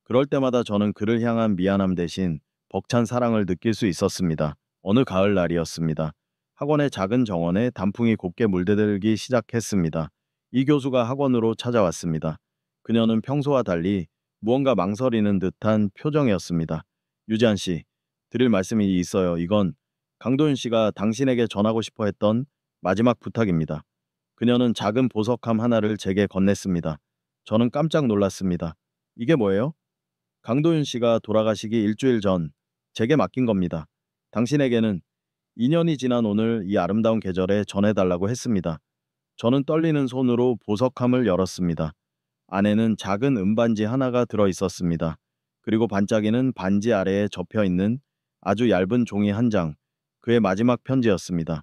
그럴 때마다 저는 그를 향한 미안함 대신 벅찬 사랑을 느낄 수 있었습니다. 어느 가을날이었습니다. 학원의 작은 정원에 단풍이 곱게 물들기 시작했습니다. 이 교수가 학원으로 찾아왔습니다. 그녀는 평소와 달리 무언가 망설이는 듯한 표정이었습니다. 유지한 씨, 드릴 말씀이 있어요. 이건 강도윤 씨가 당신에게 전하고 싶어 했던 마지막 부탁입니다. 그녀는 작은 보석함 하나를 제게 건넸습니다. 저는 깜짝 놀랐습니다. 이게 뭐예요? 강도윤 씨가 돌아가시기 일주일 전 제게 맡긴 겁니다. 당신에게는 2년이 지난 오늘 이 아름다운 계절에 전해달라고 했습니다. 저는 떨리는 손으로 보석함을 열었습니다. 안에는 작은 은반지 하나가 들어 있었습니다. 그리고 반짝이는 반지 아래에 접혀 있는 아주 얇은 종이 한 장, 그의 마지막 편지였습니다.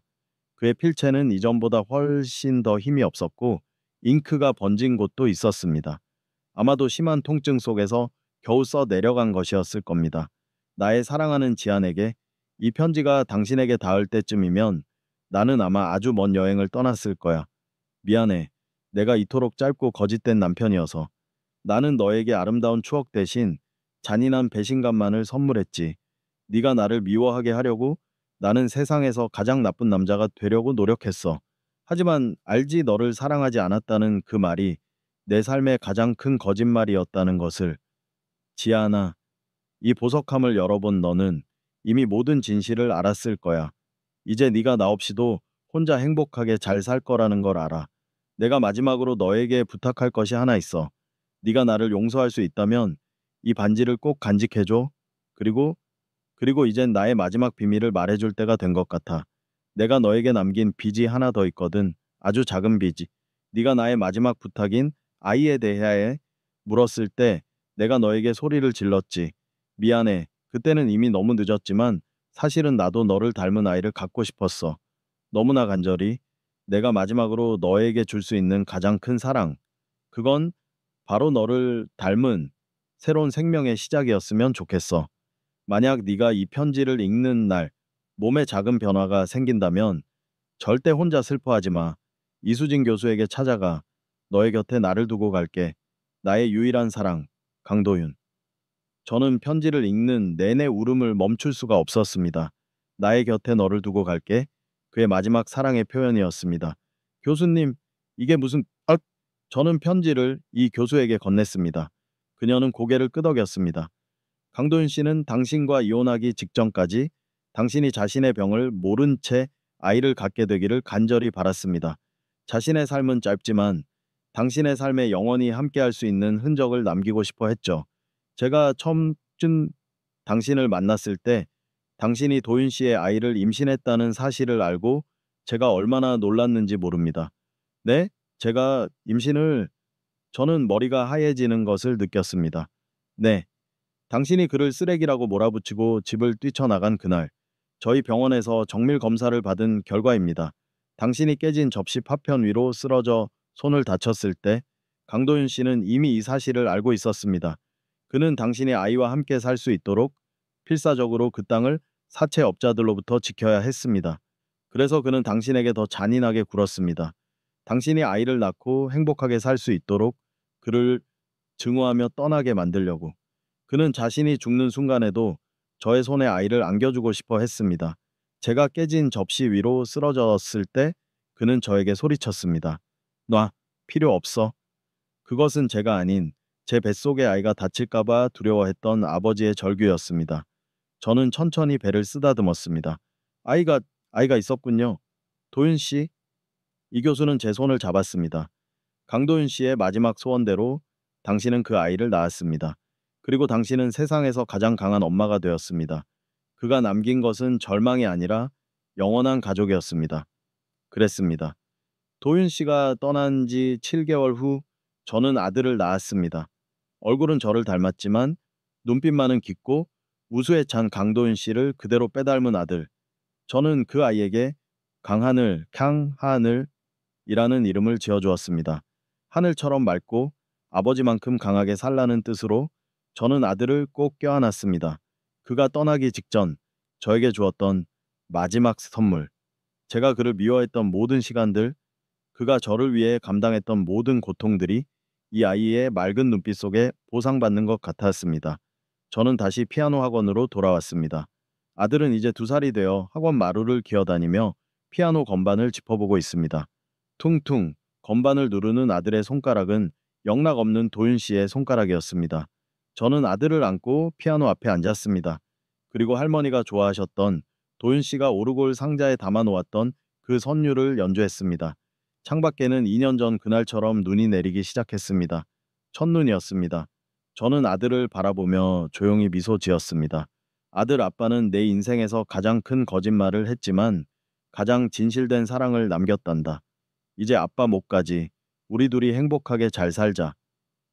그의 필체는 이전보다 훨씬 더 힘이 없었고 잉크가 번진 곳도 있었습니다. 아마도 심한 통증 속에서 겨우 써 내려간 것이었을 겁니다. 나의 사랑하는 지안에게 이 편지가 당신에게 닿을 때쯤이면 나는 아마 아주 먼 여행을 떠났을 거야. 미안해. 내가 이토록 짧고 거짓된 남편이어서. 나는 너에게 아름다운 추억 대신 잔인한 배신감만을 선물했지. 네가 나를 미워하게 하려고 나는 세상에서 가장 나쁜 남자가 되려고 노력했어. 하지만 알지 너를 사랑하지 않았다는 그 말이 내 삶의 가장 큰 거짓말이었다는 것을. 지아나, 이 보석함을 열어본 너는 이미 모든 진실을 알았을 거야. 이제 네가 나 없이도 혼자 행복하게 잘 살 거라는 걸 알아. 내가 마지막으로 너에게 부탁할 것이 하나 있어. 네가 나를 용서할 수 있다면 이 반지를 꼭 간직해줘. 그리고 이젠 나의 마지막 비밀을 말해줄 때가 된 것 같아. 내가 너에게 남긴 빚이 하나 더 있거든. 아주 작은 빚이. 네가 나의 마지막 부탁인 아이에 대하여 물었을 때 내가 너에게 소리를 질렀지. 미안해. 그때는 이미 너무 늦었지만 사실은 나도 너를 닮은 아이를 갖고 싶었어. 너무나 간절히. 내가 마지막으로 너에게 줄 수 있는 가장 큰 사랑. 그건 바로 너를 닮은 새로운 생명의 시작이었으면 좋겠어. 만약 네가 이 편지를 읽는 날 몸에 작은 변화가 생긴다면 절대 혼자 슬퍼하지 마. 이수진 교수에게 찾아가. 너의 곁에 나를 두고 갈게. 나의 유일한 사랑, 강도윤. 저는 편지를 읽는 내내 울음을 멈출 수가 없었습니다. 나의 곁에 너를 두고 갈게. 그의 마지막 사랑의 표현이었습니다. 교수님, 이게 무슨... 저는 편지를 이 교수에게 건넸습니다. 그녀는 고개를 끄덕였습니다. 강도윤 씨는 당신과 이혼하기 직전까지 당신이 자신의 병을 모른 채 아이를 갖게 되기를 간절히 바랐습니다. 자신의 삶은 짧지만 당신의 삶에 영원히 함께할 수 있는 흔적을 남기고 싶어 했죠. 제가 처음쯤 당신을 만났을 때 당신이 도윤 씨의 아이를 임신했다는 사실을 알고 제가 얼마나 놀랐는지 모릅니다. 네? 제가 임신을... 저는 머리가 하얘지는 것을 느꼈습니다. 네. 당신이 그를 쓰레기라고 몰아붙이고 집을 뛰쳐나간 그날, 저희 병원에서 정밀 검사를 받은 결과입니다. 당신이 깨진 접시 파편 위로 쓰러져 손을 다쳤을 때 강도윤 씨는 이미 이 사실을 알고 있었습니다. 그는 당신이 아이와 함께 살 수 있도록 필사적으로 그 땅을 사채업자들로부터 지켜야 했습니다. 그래서 그는 당신에게 더 잔인하게 굴었습니다. 당신이 아이를 낳고 행복하게 살 수 있도록 그를 증오하며 떠나게 만들려고. 그는 자신이 죽는 순간에도 저의 손에 아이를 안겨주고 싶어 했습니다. 제가 깨진 접시 위로 쓰러졌을 때 그는 저에게 소리쳤습니다. 놔, 필요 없어. 그것은 제가 아닌 제 뱃속의 아이가 다칠까봐 두려워했던 아버지의 절규였습니다. 저는 천천히 배를 쓰다듬었습니다. 아이가, 아이가 있었군요. 도윤 씨? 이 교수는 제 손을 잡았습니다. 강도윤 씨의 마지막 소원대로 당신은 그 아이를 낳았습니다. 그리고 당신은 세상에서 가장 강한 엄마가 되었습니다. 그가 남긴 것은 절망이 아니라 영원한 가족이었습니다. 그랬습니다. 도윤 씨가 떠난 지 7개월 후 저는 아들을 낳았습니다. 얼굴은 저를 닮았지만 눈빛만은 깊고 우수에 찬 강도윤 씨를 그대로 빼닮은 아들. 저는 그 아이에게 강하늘, 캉하늘이라는 이름을 지어주었습니다. 하늘처럼 맑고 아버지만큼 강하게 살라는 뜻으로 저는 아들을 꼭 껴안았습니다. 그가 떠나기 직전 저에게 주었던 마지막 선물. 제가 그를 미워했던 모든 시간들, 그가 저를 위해 감당했던 모든 고통들이 이 아이의 맑은 눈빛 속에 보상받는 것 같았습니다. 저는 다시 피아노 학원으로 돌아왔습니다. 아들은 이제 2살이 되어 학원 마루를 기어다니며 피아노 건반을 짚어보고 있습니다. 퉁퉁 건반을 누르는 아들의 손가락은 영락없는 도윤 씨의 손가락이었습니다. 저는 아들을 안고 피아노 앞에 앉았습니다. 그리고 할머니가 좋아하셨던 도윤 씨가 오르골 상자에 담아놓았던 그 선율을 연주했습니다. 창밖에는 2년 전 그날처럼 눈이 내리기 시작했습니다. 첫눈이었습니다. 저는 아들을 바라보며 조용히 미소 지었습니다. 아들 아빠는 내 인생에서 가장 큰 거짓말을 했지만 가장 진실된 사랑을 남겼단다. 이제 아빠 몫까지 우리 둘이 행복하게 잘 살자.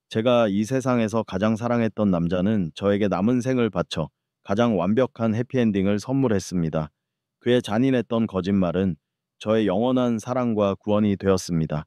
제가 이 세상에서 가장 사랑했던 남자는 저에게 남은 생을 바쳐 가장 완벽한 해피엔딩을 선물했습니다. 그의 잔인했던 거짓말은 저의 영원한 사랑과 구원이 되었습니다.